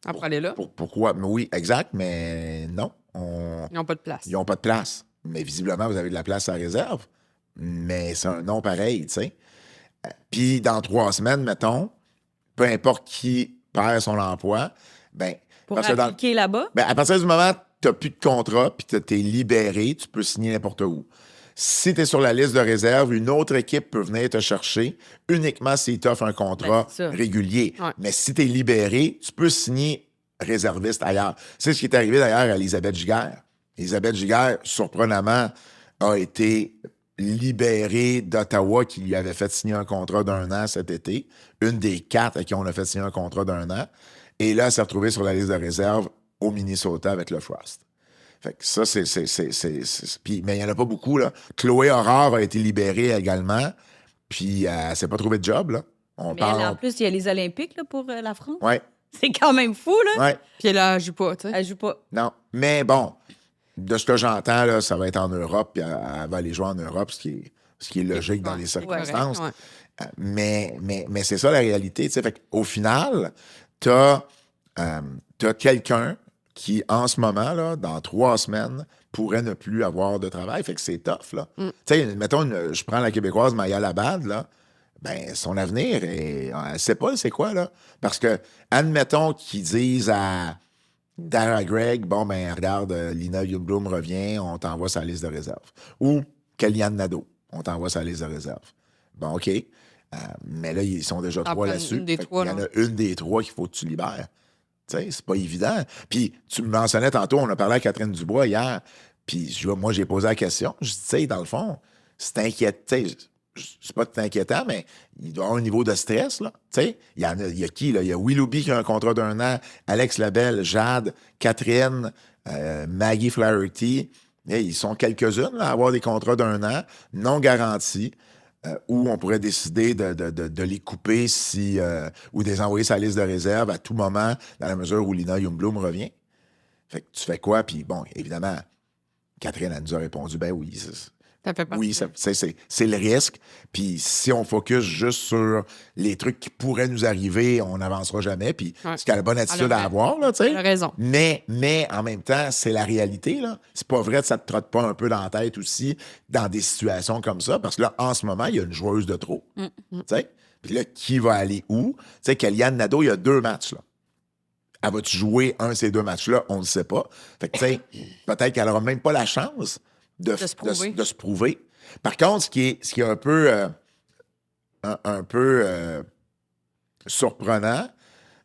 Speaker 2: Après aller là,
Speaker 1: pourquoi? Mais oui, exact, mais non.
Speaker 2: ils n'ont pas de place.
Speaker 1: Ils n'ont pas de place. Mais visiblement, vous avez de la place à la réserve. Mais c'est un nom pareil, tu sais. Puis dans 3 semaines, mettons, peu importe qui perd son emploi, ben,
Speaker 3: Pour
Speaker 1: parce que dans-
Speaker 3: appliquer là-bas.
Speaker 1: ben, à partir du moment où tu n'as plus de contrat puis tu es libéré, tu peux signer n'importe où. Si tu es sur la liste de réserve, une autre équipe peut venir te chercher uniquement s'il t'offre un contrat
Speaker 3: c'est ça.
Speaker 1: régulier.
Speaker 2: Ouais.
Speaker 1: Mais si tu es libéré, tu peux signer réserviste ailleurs. C'est ce qui est arrivé d'ailleurs à Elisabeth Giguère. Elisabeth Giguère, surprenamment, a été libérée d'Ottawa qui lui avait fait signer un contrat d'1 an cet été. Une des 4 à qui on a fait signer un contrat d'1 an. Et là, elle s'est retrouvée sur la liste de réserve au Minnesota avec le Frost. Fait que ça, c'est... mais il n'y en a pas beaucoup, là. Chloé Aurore a été libérée également, puis elle s'est pas trouvée de job, là. On
Speaker 3: Mais elle, en
Speaker 1: parle...
Speaker 3: plus, il y a les Olympiques là, pour la France.
Speaker 1: Ouais,
Speaker 3: C'est quand même fou, là.
Speaker 1: ouais,
Speaker 2: Puis là, je joue pas, tu sais.
Speaker 3: Elle joue pas.
Speaker 1: non. Mais bon, de ce que j'entends, là, ça va être en Europe, puis elle va aller jouer en Europe, ce qui est logique dans les circonstances.
Speaker 2: Ouais.
Speaker 1: Mais c'est ça la réalité, tu sais. Fait qu'au final, t'as quelqu'un qui, en ce moment, là, dans 3 semaines, pourrait ne plus avoir de travail. Fait que c'est tough, là. Tu sais, mettons, je prends la Québécoise Maya Labad, là, ben, son avenir, elle sait pas c'est quoi, là. Parce que, admettons qu'ils disent à Dara Gregg, bon, ben, regarde, Lina Youngbloom revient, on t'envoie sa liste de réserve. Ou Kellyanne Nadeau, on t'envoie sa liste de réserve. Bon, OK. Mais là, ils sont déjà 3
Speaker 2: prendre
Speaker 1: là-dessus.
Speaker 2: une des
Speaker 1: Fait
Speaker 2: 3,
Speaker 1: qu'il y en
Speaker 2: là.
Speaker 1: a une des 3 qu'il faut que tu libères. Tu sais, c'est pas évident. Puis, tu me mentionnais tantôt, on a parlé à Catherine Dubois hier, puis moi, j'ai posé la question. Je dis, tu sais, dans le fond, c'est inquiétant. C'est pas inquiétant, mais il doit y avoir un niveau de stress, là. Tu sais, il y a qui, là? Il y a Willoughby qui a un contrat d'1 an, Alex Labelle, Jade, Catherine, Maggie Flaherty. Ils sont quelques-unes là, à avoir des contrats d'1 an, non garantis. Où on pourrait décider de les couper ou de les envoyer sur la liste de réserve à tout moment, dans la mesure où Lina Youngbloom revient. Fait que tu fais quoi? Puis bon, évidemment, Catherine, elle nous a répondu, ben oui,
Speaker 2: Ça fait partie.
Speaker 1: oui, c'est le risque. Puis si on focus juste sur les trucs qui pourraient nous arriver, on n'avancera jamais. Puis
Speaker 2: Ouais.
Speaker 1: c'est qu'elle a la bonne attitude
Speaker 2: Elle a-
Speaker 1: à avoir, là, tu sais.
Speaker 2: elle a raison.
Speaker 1: Mais en même temps, c'est la réalité, là. C'est pas vrai que ça te trotte pas un peu dans la tête aussi dans des situations comme ça. Parce que là, en ce moment, il y a une joueuse de trop. Tu sais? Puis là, qui va aller où? Tu sais, Kellyanne Nadeau, il y a 2 matchs, là. Elle va-tu jouer un de ces 2 matchs-là? On ne sait pas. Fait que, tu sais, peut-être qu'elle n'aura même pas la chance de se prouver. Par contre, ce qui est un peu surprenant,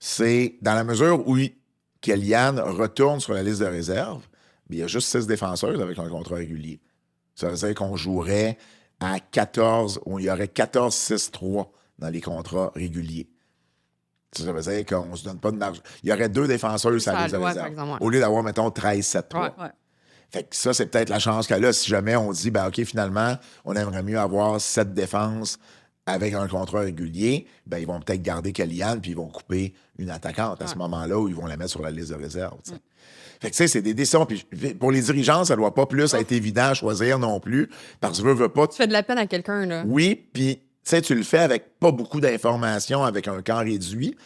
Speaker 1: c'est dans la mesure où Kellyanne retourne sur la liste de réserve, mais il y a juste 6 défenseuses avec un contrat régulier. Ça veut dire qu'on jouerait à 14, où il y aurait 14-6-3 dans les contrats réguliers. Ça veut dire qu'on ne se donne pas de marge. Il y aurait 2 défenseuses à la liste de
Speaker 2: Ouais, par
Speaker 1: réserve.
Speaker 2: exemple, ouais.
Speaker 1: Au lieu d'avoir, mettons, 13-7-3.
Speaker 2: Ouais.
Speaker 1: Fait que ça, c'est peut-être la chance qu'elle a. Si jamais on dit, ben OK, finalement, on aimerait mieux avoir 7 défenses avec un contrat régulier, ben ils vont peut-être garder Kellyanne puis ils vont couper une attaquante à ce moment-là où ils vont la mettre sur la liste de réserve. T'sais. Fait que, tu sais, c'est des décisions. Puis pour les dirigeants, ça doit pas plus être évident à choisir non plus. Parce que veux pas.
Speaker 2: Tu fais de la peine à quelqu'un, là.
Speaker 1: Oui, puis tu sais, tu le fais avec pas beaucoup d'informations, avec un camp réduit.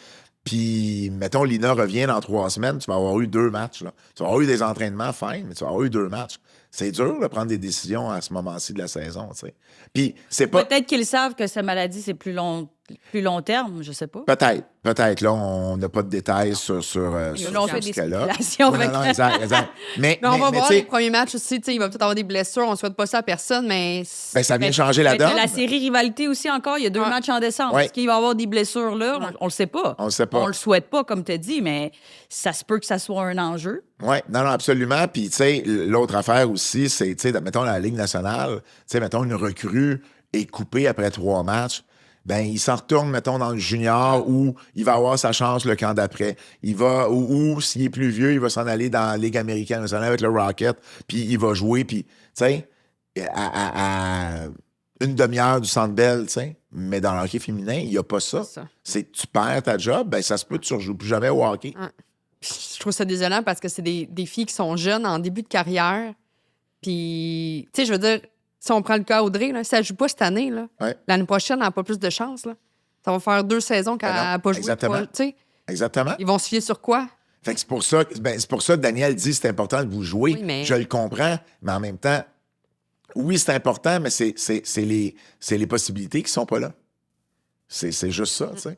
Speaker 1: Puis, mettons, Lina revient dans 3 semaines, tu vas avoir eu 2 matchs. Là. Tu vas avoir eu des entraînements fine, mais tu vas avoir eu 2 matchs. C'est dur de prendre des décisions à ce moment-ci de la saison, tu sais. Puis, c'est pas...
Speaker 3: Peut-être qu'ils savent que sa maladie, c'est plus long terme, je sais pas.
Speaker 1: Peut-être. Là, on n'a pas de détails sur
Speaker 3: Ils ont fait
Speaker 1: ce
Speaker 3: des
Speaker 1: cas-là.
Speaker 3: spéculations.
Speaker 1: Oui, non, exact. Mais
Speaker 2: on va voir
Speaker 1: tu sais,
Speaker 2: les premiers matchs aussi. Tu sais, il va peut-être avoir des blessures. On ne souhaite pas ça à personne, mais.
Speaker 1: ben, ça vient changer la donne.
Speaker 3: La série rivalité aussi encore, il y a 2
Speaker 2: Ouais.
Speaker 3: matchs en décembre.
Speaker 1: Ouais.
Speaker 3: Est-ce qu'il va y avoir des blessures là? On le sait pas.
Speaker 1: On le sait pas.
Speaker 3: On le souhaite pas, comme tu as dit, mais ça se peut que ça soit un enjeu.
Speaker 1: Oui, non, absolument. Puis, tu sais, l'autre affaire aussi, c'est, tu sais, mettons, la Ligue nationale, tu sais, mettons, une recrue est coupée après 3 matchs. Ben, il s'en retourne, mettons, dans le junior où il va avoir sa chance le camp d'après. Il va, ou s'il est plus vieux, il va s'en aller dans la Ligue américaine, il va s'en aller avec le Rocket, puis il va jouer, puis, tu sais, à une demi-heure du Centre Bell, tu sais. Mais dans le hockey féminin, il n'y a pas ça.
Speaker 2: C'est ça.
Speaker 1: C'est tu perds ta job, ben ça se peut que tu ne rejoues plus jamais au hockey.
Speaker 2: Je trouve ça désolant parce que c'est des filles qui sont jeunes en début de carrière. Puis, tu sais, je veux dire, si on prend le cas Audrey, là, si elle ne joue pas cette année, là,
Speaker 1: Ouais.
Speaker 2: l'année prochaine, elle n'a pas plus de chance. Là. Ça va faire 2 saisons qu'elle
Speaker 1: Ben non,
Speaker 2: n'a pas joué.
Speaker 1: exactement.
Speaker 2: Tu sais,
Speaker 1: Exactement.
Speaker 2: ils vont se fier sur quoi?
Speaker 1: Fait que c'est pour ça que Daniel dit que c'est important de vous jouer.
Speaker 2: Oui, mais-
Speaker 1: Je le comprends, mais en même temps, oui, c'est important, mais c'est les possibilités qui sont pas là. C'est juste ça, tu sais.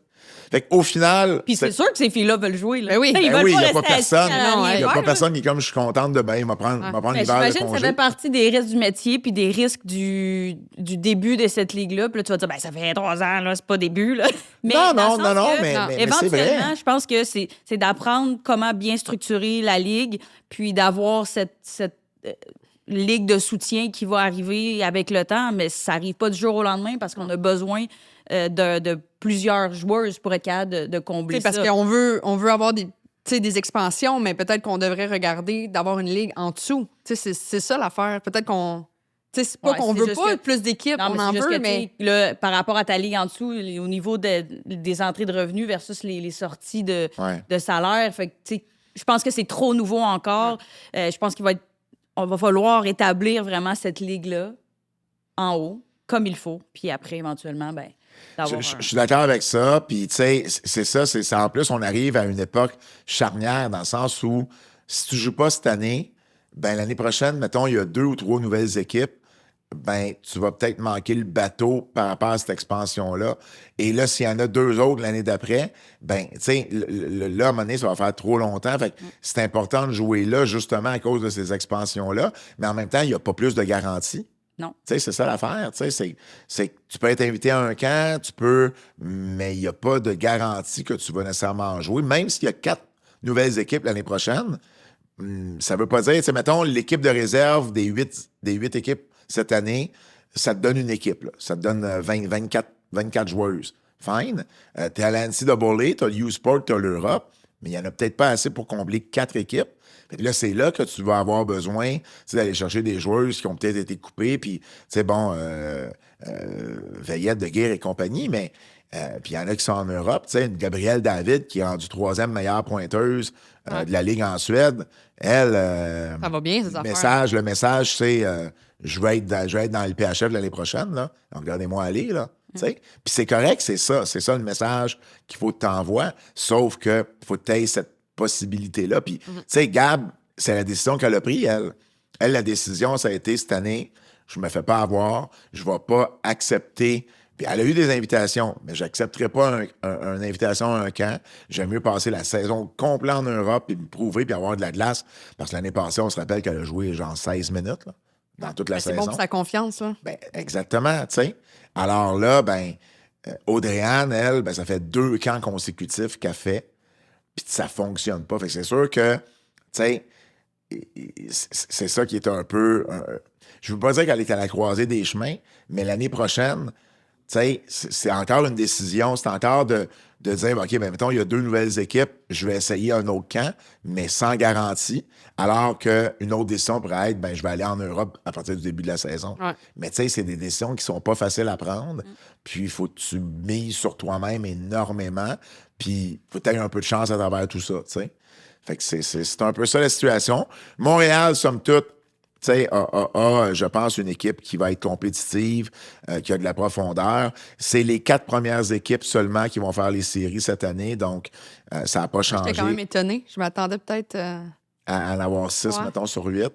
Speaker 1: Fait qu'au final...
Speaker 3: Puis c'est sûr que ces filles-là veulent jouer. Là.
Speaker 2: Ben oui.
Speaker 3: Ils
Speaker 1: Ben
Speaker 3: veulent
Speaker 1: oui,
Speaker 3: pas
Speaker 1: il n'y a pas
Speaker 3: rester assis
Speaker 1: personne.
Speaker 3: à rien
Speaker 1: Il n'y a
Speaker 3: faire,
Speaker 1: pas
Speaker 3: là.
Speaker 1: personne qui est comme, je suis contente de il va prendre
Speaker 3: Mais
Speaker 1: l'hiver de
Speaker 3: j'imagine que ça
Speaker 1: congé.
Speaker 3: fait partie des risques du métier puis des risques du début de cette ligue-là. Puis là, tu vas dire, ben ça fait 3 ans, là, c'est pas début. Là. Mais
Speaker 1: Non,
Speaker 3: dans
Speaker 1: non,
Speaker 3: le
Speaker 1: non,
Speaker 3: sens
Speaker 1: non,
Speaker 3: que,
Speaker 1: mais c'est
Speaker 3: éventuellement,
Speaker 1: vrai.
Speaker 3: je pense que c'est d'apprendre comment bien structurer la ligue, puis d'avoir cette ligue de soutien qui va arriver avec le temps, mais ça n'arrive pas du jour au lendemain parce qu'on a besoin de plusieurs joueuses pour être capable de combler ça.
Speaker 2: Parce qu'on veut avoir des expansions, mais peut-être qu'on devrait regarder d'avoir une ligue en dessous. C'est ça l'affaire. Peut-être qu'on... C'est pas
Speaker 3: Ouais,
Speaker 2: qu'on
Speaker 3: c'est
Speaker 2: veut
Speaker 3: juste
Speaker 2: pas
Speaker 3: que-
Speaker 2: plus d'équipes,
Speaker 3: Non,
Speaker 2: on
Speaker 3: mais
Speaker 2: en
Speaker 3: c'est juste
Speaker 2: veut,
Speaker 3: que,
Speaker 2: mais...
Speaker 3: tu sais, là, par rapport à ta ligue en dessous, au niveau des entrées de revenus versus les sorties de salaire, fait que, tu sais, je pense que c'est trop nouveau encore. Je pense on va falloir établir vraiment cette ligue-là en haut, comme il faut. Puis après, éventuellement, ben, d'avoir
Speaker 1: Je suis d'accord avec ça. Puis, tu sais, c'est ça. En plus, on arrive à une époque charnière dans le sens où si tu joues pas cette année, ben l'année prochaine, mettons, il y a 2 ou 3 nouvelles équipes, ben tu vas peut-être manquer le bateau par rapport à cette expansion-là. Et là, s'il y en a 2 autres l'année d'après, ben, tu sais, là, à un moment donné, ça va faire trop longtemps. Fait que c'est important de jouer là, justement, à cause de ces expansions-là. Mais en même temps, il n'y a pas plus de garantie.
Speaker 3: Non.
Speaker 1: Tu sais, c'est ça l'affaire. Tu sais, c'est que tu peux être invité à un camp, mais il n'y a pas de garantie que tu vas nécessairement jouer. Même s'il y a 4 nouvelles équipes l'année prochaine, ça veut pas dire, tu sais, mettons, l'équipe de réserve des 8 équipes cette année, ça te donne une équipe, là. Ça te donne 24 joueuses. Fine. T'es à la NCAA, t'as le U-Sport, t'as l'Europe, mais il n'y en a peut-être pas assez pour combler 4 équipes. Fait que là, c'est là que tu vas avoir besoin d'aller chercher des joueuses qui ont peut-être été coupées, puis, tu sais, bon, Veillette de Guerre et compagnie, mais puis il y en a qui sont en Europe. Tu sais, une Gabrielle David, qui est rendue 3e meilleure pointeuse de la Ligue en Suède, elle...
Speaker 2: Ça va bien, ces affaires.
Speaker 1: Le message, c'est je vais être dans le PHF l'année prochaine, là. Donc, regardez-moi aller, là. Tu sais? Puis c'est correct, c'est ça le message qu'il faut que tu envoies, sauf que faut que tu aies cette possibilité-là. Puis, tu sais, Gab, c'est la décision qu'elle a prise, elle. Elle, la décision, ça a été cette année, je me fais pas avoir, je vais pas accepter. Puis elle a eu des invitations, mais j'accepterai pas une invitation à un camp. J'aime mieux passer la saison complète en Europe puis me prouver puis avoir de la glace. Parce que l'année passée, on se rappelle qu'elle a joué genre 16 minutes là, dans toute la
Speaker 2: C'est
Speaker 1: saison.
Speaker 2: bon pour sa confiance, là.
Speaker 1: Ben, exactement, tu sais. Alors là, ben, Audrey-Anne, elle, ben, ça fait 2 camps consécutifs qu'elle fait, puis ça fonctionne pas. Fait que c'est sûr que, tu sais, c'est ça qui est un peu... je veux pas dire qu'elle est à la croisée des chemins, mais l'année prochaine, tu sais, c'est encore une décision, c'est encore de dire, OK, ben mettons, il y a 2 nouvelles équipes, je vais essayer un autre camp, mais sans garantie, alors qu'une autre décision pourrait être, ben je vais aller en Europe à partir du début de la saison.
Speaker 2: Ouais.
Speaker 1: Mais tu sais, c'est des décisions qui sont pas faciles à prendre, puis il faut que tu mises sur toi-même énormément, puis il faut que tu aies un peu de chance à travers tout ça, tu sais. Fait que c'est un peu ça la situation. Montréal, somme toute, tu sais, a, je pense, une équipe qui va être compétitive, qui a de la profondeur. C'est les 4 premières équipes seulement qui vont faire les séries cette année, donc ça n'a pas changé.
Speaker 2: J'étais quand même étonnée. Je m'attendais peut-être...
Speaker 1: À en avoir 6,
Speaker 2: Ouais.
Speaker 1: mettons, sur 8.
Speaker 2: Ouais.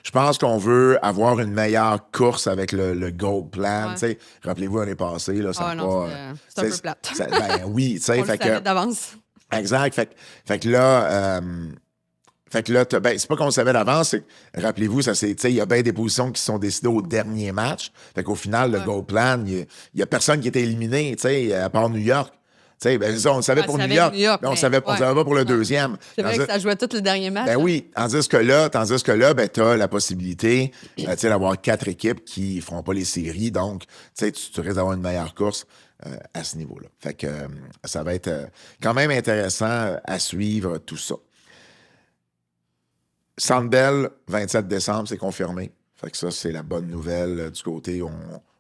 Speaker 1: Je pense qu'on veut avoir une meilleure course avec le gold plan.
Speaker 2: Ouais.
Speaker 1: Tu sais, rappelez-vous, l'année passée, là, ça
Speaker 2: Ah
Speaker 1: n'a
Speaker 2: non,
Speaker 1: pas...
Speaker 2: c'est un peu plate.
Speaker 1: Ben oui, tu sais,
Speaker 2: On le
Speaker 1: fait
Speaker 2: savait
Speaker 1: que...
Speaker 2: d'avance.
Speaker 1: Exact. Fait que là, ben, c'est pas qu'on le savait d'avance, c'est que, rappelez-vous, ça c'est, tu sais, il y a bien des positions qui sont décidées au dernier match. Fait qu'au final, le goal plan, il y a personne qui était éliminé, tu sais, à part New York. Tu sais, ben, ça, on le savait pour New York, mais on
Speaker 2: mais
Speaker 1: savait pas pour le deuxième.
Speaker 2: C'est vrai que ça jouait tout le dernier match.
Speaker 1: Ben oui, tandis que là, ben, t'as la possibilité, tu sais, d'avoir 4 équipes qui feront pas les séries, donc, tu sais, tu risques d'avoir une meilleure course à ce niveau-là. Fait que ça va être quand même intéressant à suivre tout ça. Sandbell, 27 décembre, c'est confirmé. Fait que ça, c'est la bonne nouvelle du côté.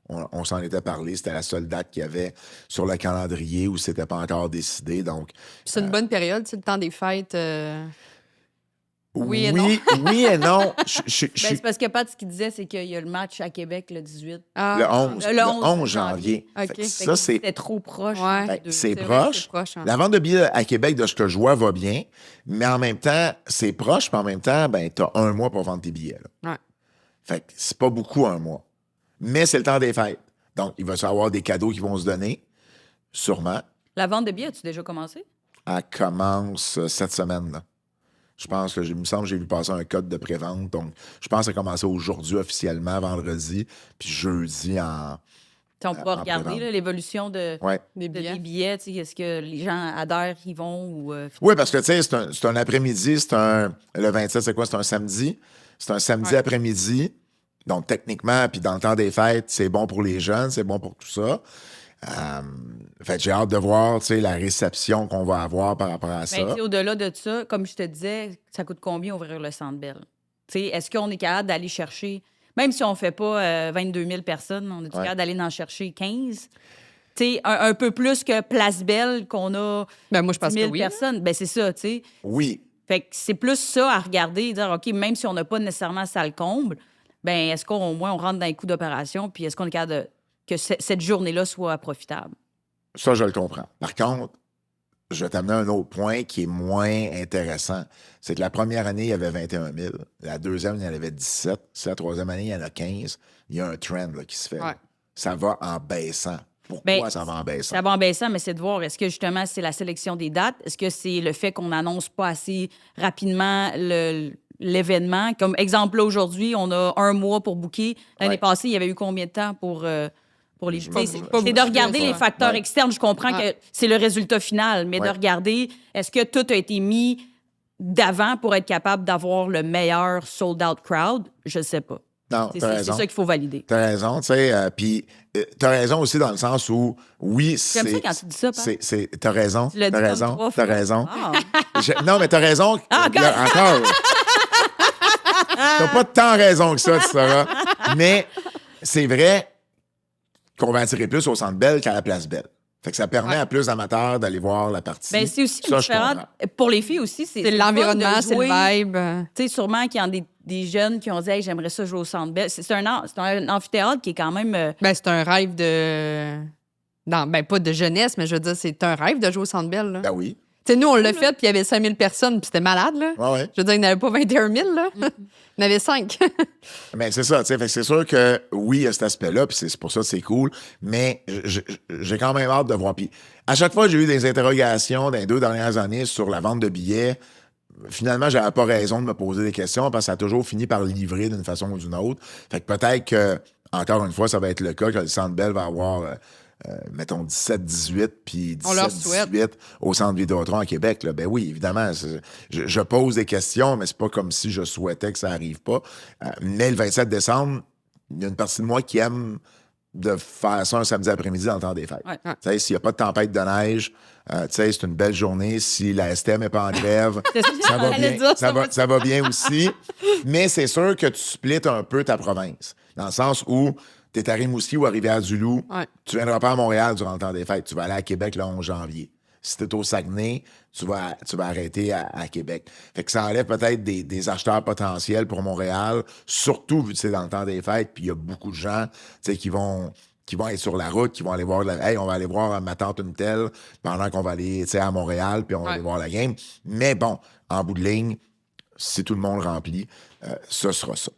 Speaker 1: On s'en était parlé. C'était la seule date qu'il y avait sur le calendrier où c'était pas encore décidé. Donc,
Speaker 2: C'est une bonne période, c'est le temps des fêtes. Oui et non.
Speaker 1: Oui et non.
Speaker 3: C'est parce que Pat, ce qu'il disait, c'est qu'il y a le match à Québec le 18.
Speaker 2: Ah,
Speaker 1: le 11 janvier.
Speaker 2: OK.
Speaker 1: Fait que
Speaker 2: Fait
Speaker 1: ça, c'est...
Speaker 3: C'était trop proche.
Speaker 2: Ouais.
Speaker 3: les deux.
Speaker 1: C'est
Speaker 2: vrai que
Speaker 1: proche.
Speaker 2: c'est proche, hein.
Speaker 1: La vente de billets à Québec, de ce que je vois, va bien. Mais en même temps, c'est proche, mais en même temps, ben, t'as 1 mois pour vendre tes billets. Là.
Speaker 2: Ouais.
Speaker 1: Fait que c'est pas beaucoup 1 mois. Mais c'est le temps des fêtes. Donc, il va y avoir des cadeaux qui vont se donner, sûrement.
Speaker 3: La vente de billets, as-tu déjà commencé?
Speaker 1: Elle commence cette semaine, là. Je pense que, il me semble que j'ai vu passer un code de prévente. Donc, je pense que ça a commencé aujourd'hui officiellement, vendredi, puis jeudi en.
Speaker 3: On pourra
Speaker 1: en
Speaker 3: regarder
Speaker 1: prévente.
Speaker 3: là, l'évolution
Speaker 1: Ouais.
Speaker 2: Des billets.
Speaker 3: des billets. Est-ce que les gens adhèrent, ils vont ou.
Speaker 1: Oui, parce que, tu sais, c'est un après-midi, le 27, c'est quoi? C'est un samedi. C'est un samedi
Speaker 2: Ouais.
Speaker 1: après-midi. Donc, techniquement, puis dans le temps des fêtes, c'est bon pour les jeunes, c'est bon pour tout ça. Fait que j'ai hâte de voir, tu sais, la réception qu'on va avoir par rapport à ça.
Speaker 3: Ben, tu sais, au-delà de ça, comme je te disais, ça coûte combien ouvrir le Centre Bell? Tu sais, est-ce qu'on est capable d'aller chercher, même si on ne fait pas 22 000 personnes, on est
Speaker 1: Ouais.
Speaker 3: capable d'aller en chercher 15? Tu sais, un peu plus que Place Belle, qu'on a
Speaker 2: Ben, moi, je pense
Speaker 3: 10
Speaker 2: que
Speaker 3: 000
Speaker 2: oui.
Speaker 3: personnes. Ben, c'est ça, tu sais.
Speaker 1: Oui.
Speaker 3: Fait que c'est plus ça à regarder, dire, OK, même si on n'a pas nécessairement salle comble, ben est-ce qu'au moins on rentre dans les coûts d'opération, puis est-ce qu'on est capable que cette journée-là soit profitable?
Speaker 1: Ça, je le comprends. Par contre, je vais t'amener un autre point qui est moins intéressant. C'est que la première année, il y avait 21 000. La deuxième, il y en avait 17. C'est la troisième année, il y en a 15. Il y a un trend là, qui se fait.
Speaker 2: Ouais.
Speaker 1: Ça va en baissant. Pourquoi
Speaker 3: Ben,
Speaker 1: ça va en baissant?
Speaker 3: Ça va en baissant, mais c'est de voir, est-ce que justement c'est la sélection des dates? Est-ce que c'est le fait qu'on n'annonce pas assez rapidement l'événement? Comme exemple, là, aujourd'hui, on a un mois pour booker. L'année
Speaker 1: Ouais.
Speaker 3: passée, il y avait eu combien de temps pour les...
Speaker 1: Je
Speaker 3: Tu sais,
Speaker 1: me-
Speaker 3: C'est
Speaker 1: je-
Speaker 3: c'est de regarder
Speaker 2: ça.
Speaker 3: les facteurs
Speaker 1: Ouais.
Speaker 3: externes. Je comprends
Speaker 2: Ouais.
Speaker 3: que c'est le résultat final, mais
Speaker 1: Ouais.
Speaker 3: de regarder, est-ce que tout a été mis d'avant pour être capable d'avoir le meilleur sold-out crowd? Je ne sais pas.
Speaker 1: Non,
Speaker 3: C'est
Speaker 1: t'as
Speaker 3: c'est
Speaker 1: raison.
Speaker 3: ça qu'il faut valider.
Speaker 1: T'as raison, tu sais. Puis, t'as raison aussi dans le sens où, oui, c'est.
Speaker 3: J'aime ça quand tu dis ça, Pat.
Speaker 1: T'as raison.
Speaker 3: Tu l'as dit
Speaker 1: T'as
Speaker 3: comme
Speaker 1: raison.
Speaker 3: 3
Speaker 1: T'as
Speaker 3: fois.
Speaker 1: raison.
Speaker 3: Ah.
Speaker 1: Non, mais t'as raison.
Speaker 3: Ah,
Speaker 1: Là, encore. T'as pas tant raison que ça, tu sauras. Mais c'est vrai qu'on va attirer plus au Centre Bell qu'à la Place Belle. Fait que ça permet à plus d'amateurs d'aller voir la partie.
Speaker 3: Ben, c'est aussi
Speaker 1: Ça, je
Speaker 3: différent.
Speaker 1: comprends.
Speaker 3: Pour les filles aussi, c'est
Speaker 2: C'est
Speaker 3: le fun
Speaker 2: l'environnement,
Speaker 3: de
Speaker 2: c'est le
Speaker 3: jouer.
Speaker 2: vibe.
Speaker 3: Tu sais, sûrement qu'il y a des jeunes qui ont dit hey, j'aimerais ça jouer au Centre Bell. C'est un amphithéâtre qui est quand même.
Speaker 2: Ben, c'est un rêve de. Non, ben, pas de jeunesse, mais je veux dire, c'est un rêve de jouer au Centre Bell. Là.
Speaker 1: Ben oui.
Speaker 2: Tu sais, nous, on l'a fait, puis il y avait 5 000 personnes, puis c'était malade, là.
Speaker 1: Ouais, ouais.
Speaker 2: Je veux dire, il n'y en avait pas 21 000, là. Il y en avait 5.
Speaker 1: Mais c'est ça, tu sais. Fait que c'est sûr que oui, il y a cet aspect-là, puis c'est pour ça que c'est cool. Mais j'ai quand même hâte de voir. Puis à chaque fois, j'ai eu des interrogations dans les 2 dernières années sur la vente de billets. Finalement, j'avais pas raison de me poser des questions parce que ça a toujours fini par livrer d'une façon ou d'une autre. Fait que peut-être que, encore une fois, ça va être le cas que le Centre Bell va avoir, mettons, 17-18 puis
Speaker 2: On leur souhaite.
Speaker 1: 17-18 au Centre Vidéotron à Québec. Là. Ben oui, évidemment, je pose des questions, mais c'est pas comme si je souhaitais que ça arrive pas. Mais le 27 décembre, il y a une partie de moi qui aime de faire ça un samedi après-midi dans le temps des fêtes.
Speaker 3: Ouais.
Speaker 1: Tu sais, s'il n'y a pas de tempête de neige, tu sais, c'est une belle journée. Si la STM n'est pas en grève, ça va
Speaker 3: J'allais
Speaker 1: bien,
Speaker 3: dire ça, moi.
Speaker 1: ça va bien aussi. Mais c'est sûr que tu splits un peu ta province. Dans le sens où tu es à Rimouski ou à Rivière-du-Loup,
Speaker 2: Ouais.
Speaker 1: tu ne viendras pas à Montréal durant le temps des fêtes. Tu vas aller à Québec le 11 janvier. Si tu es au Saguenay, tu vas arrêter à Québec. Fait que ça enlève peut-être des acheteurs potentiels pour Montréal, surtout vu que c'est dans le temps des fêtes, puis il y a beaucoup de gens tu sais, qui vont être sur la route, qui vont aller voir hey, on va aller voir ma tante une telle pendant qu'on va aller tu sais, à Montréal, puis on va
Speaker 2: Ouais.
Speaker 1: aller voir la game. Mais bon, en bout de ligne, si tout le monde remplit, ce sera ça.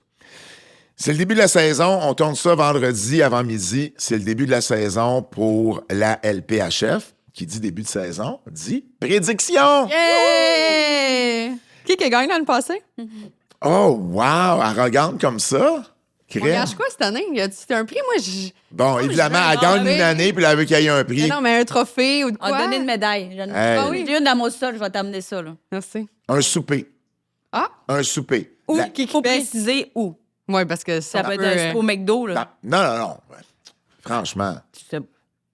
Speaker 1: C'est le début de la saison. On tourne ça vendredi avant midi. C'est le début de la saison pour la LPHF. Qui dit début de saison, dit prédiction.
Speaker 2: Yeah! Qui a gagné l'année passée?
Speaker 1: Oh, wow! Arrogante comme ça.
Speaker 2: On
Speaker 1: Crème.
Speaker 2: gage quoi cette année? Y a-tu un prix? Moi, je.
Speaker 1: Bon, évidemment,
Speaker 3: je
Speaker 1: elle
Speaker 3: vais
Speaker 1: gagne
Speaker 2: enlever.
Speaker 1: une année, puis elle veut qu'il y ait un prix.
Speaker 2: Mais non, mais un trophée ou de
Speaker 3: On
Speaker 2: quoi?
Speaker 3: va donner une médaille.
Speaker 1: Hey.
Speaker 2: Ah oui.
Speaker 3: J'ai une dans mon sol, je vais t'amener ça. Là.
Speaker 2: Merci.
Speaker 1: Un souper.
Speaker 2: Ah!
Speaker 1: Un souper.
Speaker 3: Ou
Speaker 1: La-
Speaker 3: qu'il faut préciser où.
Speaker 2: Oui, parce que
Speaker 3: Ça peut être un souper au McDo. Là.
Speaker 1: Non. Franchement,
Speaker 3: Tu sais-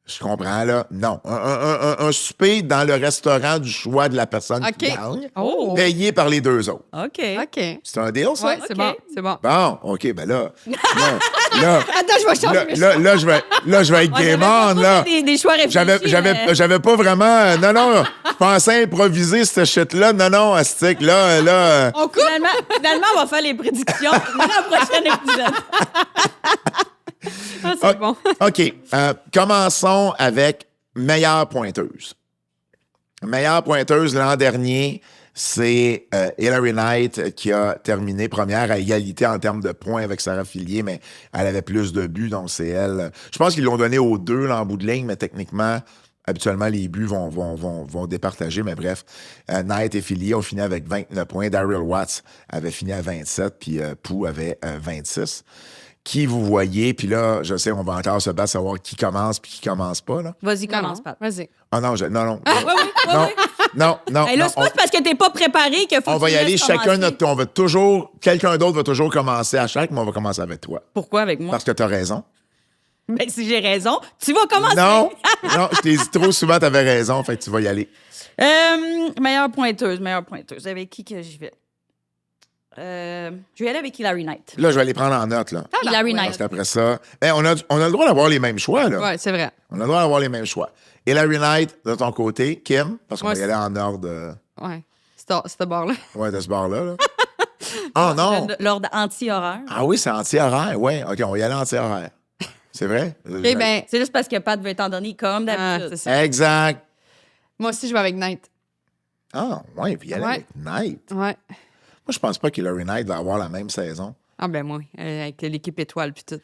Speaker 1: je comprends, là. Non. Un souper dans le restaurant du choix de la personne qui
Speaker 2: OK.
Speaker 1: gagne,
Speaker 2: Oh!
Speaker 1: payé par les 2 autres.
Speaker 3: OK.
Speaker 2: OK.
Speaker 1: C'est un deal, ça?
Speaker 2: Oui, c'est
Speaker 3: OK.
Speaker 2: bon. C'est bon.
Speaker 1: Bon, OK, ben là,
Speaker 2: Attends, je vais changer.
Speaker 1: là, je vais être
Speaker 3: Ouais,
Speaker 1: game
Speaker 3: j'avais
Speaker 1: on,
Speaker 3: pas
Speaker 1: là.
Speaker 3: Des choix réfléchis.
Speaker 1: J'avais pas vraiment. Non, je pensais improviser cette shit-là. Non, Astic, là.
Speaker 2: On coupe?
Speaker 3: Finalement, on va faire les prédictions dans le prochain épisode.
Speaker 2: Ah, c'est bon.
Speaker 1: OK. Commençons avec meilleure pointeuse. Meilleure pointeuse l'an dernier, c'est Hilary Knight qui a terminé première à égalité en termes de points avec Sarah Fillier, mais elle avait plus de buts, donc c'est elle. Je pense qu'ils l'ont donné aux deux là, en bout de ligne, mais techniquement, Habituellement, les buts vont départager, mais bref. Knight et Philly ont fini avec 29 points. Daryl Watts avait fini à 27, puis Pou avait 26. Qui vous voyez, puis là, je sais, on va encore se battre, savoir qui commence puis qui commence pas, là.
Speaker 3: Vas-y,
Speaker 2: Non,
Speaker 3: commence,
Speaker 2: non.
Speaker 3: Pat.
Speaker 2: Vas-y.
Speaker 1: Ah non, non.
Speaker 3: Non,
Speaker 1: Non.
Speaker 3: hey, là, c'est pas parce que t'es pas préparé qu'il faut
Speaker 1: On
Speaker 3: que
Speaker 1: va
Speaker 3: tu
Speaker 1: y aller,
Speaker 3: laisses
Speaker 1: chacun
Speaker 3: commencer.
Speaker 1: notre tour. On va toujours, quelqu'un d'autre va toujours commencer à chaque, mais on va commencer avec toi.
Speaker 3: Pourquoi avec moi?
Speaker 1: Parce que t'as raison.
Speaker 3: Ben, si j'ai raison, tu vas commencer.
Speaker 1: Non, je t'ai dit trop souvent, t'avais raison, fait que tu vas y aller.
Speaker 3: Meilleure pointeuse. Avec qui que j'y vais? Je vais aller avec Hilary Knight.
Speaker 1: Là, je vais les prendre en note, là.
Speaker 3: Hilary
Speaker 2: ouais.
Speaker 1: Parce
Speaker 3: Knight.
Speaker 1: qu'après ça, on a le droit d'avoir les mêmes choix, là.
Speaker 2: Ouais, c'est vrai.
Speaker 1: On a le droit d'avoir les mêmes choix. Hilary Knight, de ton côté, Kim, parce qu'on
Speaker 2: Moi,
Speaker 1: va y aller en ordre
Speaker 2: Ouais. Ce bord-là.
Speaker 1: de ce bord-là. Là. Oh non!
Speaker 3: L'ordre anti-horreur.
Speaker 1: Ah oui, c'est anti-horaire. Oui, OK, on va y aller anti-horaire. C'est vrai?
Speaker 2: Eh bien,
Speaker 3: C'est juste parce que Pat veut être en dernier comme d'habitude.
Speaker 2: c'est ça.
Speaker 1: Exact.
Speaker 2: Moi aussi, je vais avec Knight.
Speaker 1: Ah, oui, il va y aller
Speaker 2: Ouais.
Speaker 1: avec Knight.
Speaker 2: Ouais.
Speaker 1: Moi, je pense pas qu'Hilary Knight va avoir la même saison.
Speaker 2: Ah, ben moi, avec l'équipe étoile puis tout.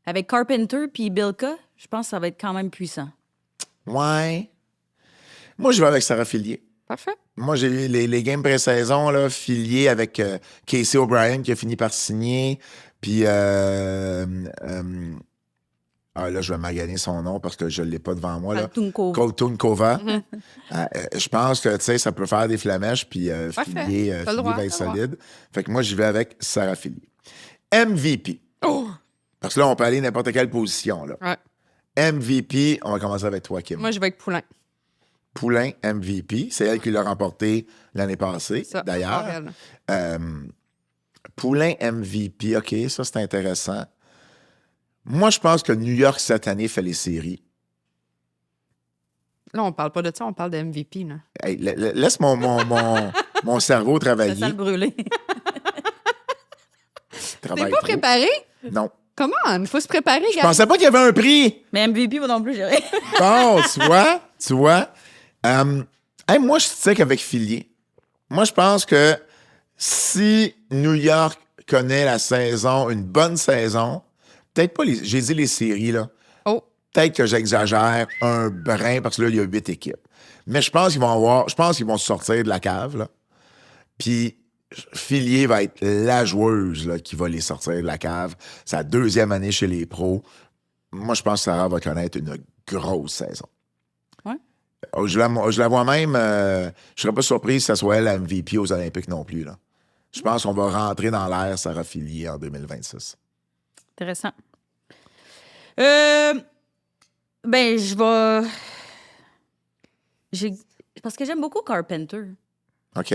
Speaker 3: Avec Carpenter puis Bilka, je pense que ça va être quand même puissant.
Speaker 1: Ouais. Moi, je vais avec Sarah Fillier.
Speaker 2: Parfait.
Speaker 1: Moi, j'ai eu les games pré-saison, là, Fillier avec Casey O'Brien qui a fini par signer. Puis, là, je vais maganer son nom parce que je ne l'ai pas devant moi. Là. Koltunkova. Je pense que, tu sais, ça peut faire des flamèches, puis
Speaker 2: Parfait.
Speaker 1: Fillier
Speaker 2: T'as le droit,
Speaker 1: va être
Speaker 2: t'as le droit.
Speaker 1: solide. Fait que moi, j'y vais avec Sarah Fillier. MVP.
Speaker 2: Oh!
Speaker 1: Parce que là, on peut aller n'importe quelle position. Là.
Speaker 2: Ouais.
Speaker 1: MVP, on va commencer avec toi, Kim.
Speaker 2: Moi, je vais avec Poulain.
Speaker 1: Poulain, MVP. C'est elle qui l'a remporté l'année passée,
Speaker 2: Ça,
Speaker 1: d'ailleurs.
Speaker 2: par elle.
Speaker 1: Poulain MVP, OK, ça, c'est intéressant. Moi, je pense que New York, cette année, fait les séries.
Speaker 2: Là, on parle pas de ça, on parle de MVP. Là.
Speaker 1: Hey, laisse mon cerveau
Speaker 3: Ça
Speaker 1: travailler.
Speaker 3: sent le brûler.
Speaker 2: T'es
Speaker 1: Travaille
Speaker 2: pas
Speaker 1: trop.
Speaker 2: préparé?
Speaker 1: Non.
Speaker 2: Comment? Il faut se préparer,
Speaker 1: Je
Speaker 2: gars.
Speaker 1: pensais pas qu'il y avait un prix.
Speaker 3: Mais MVP, moi non plus, j'irai.
Speaker 1: Bon, tu vois. Hey, moi, je sais qu'avec Fillier, moi, je pense que si New York connaît la saison, une bonne saison, peut-être pas j'ai dit les séries, là.
Speaker 2: Oh,
Speaker 1: Peut-être que j'exagère un brin parce que là, il y a 8 équipes. Mais je pense qu'ils vont se sortir de la cave, là. Puis Fillier va être la joueuse là, qui va les sortir de la cave. Sa 2e année chez les pros. Moi, je pense que Sarah va connaître une grosse saison.
Speaker 3: Ouais.
Speaker 1: Je la vois même. Je serais pas surpris que ça soit elle la MVP aux Olympiques non plus. Là. Je pense qu'on va rentrer dans l'ère Sarah Fillier en 2026.
Speaker 3: Intéressant. Ben, je vais. Parce que j'aime beaucoup Carpenter.
Speaker 1: OK.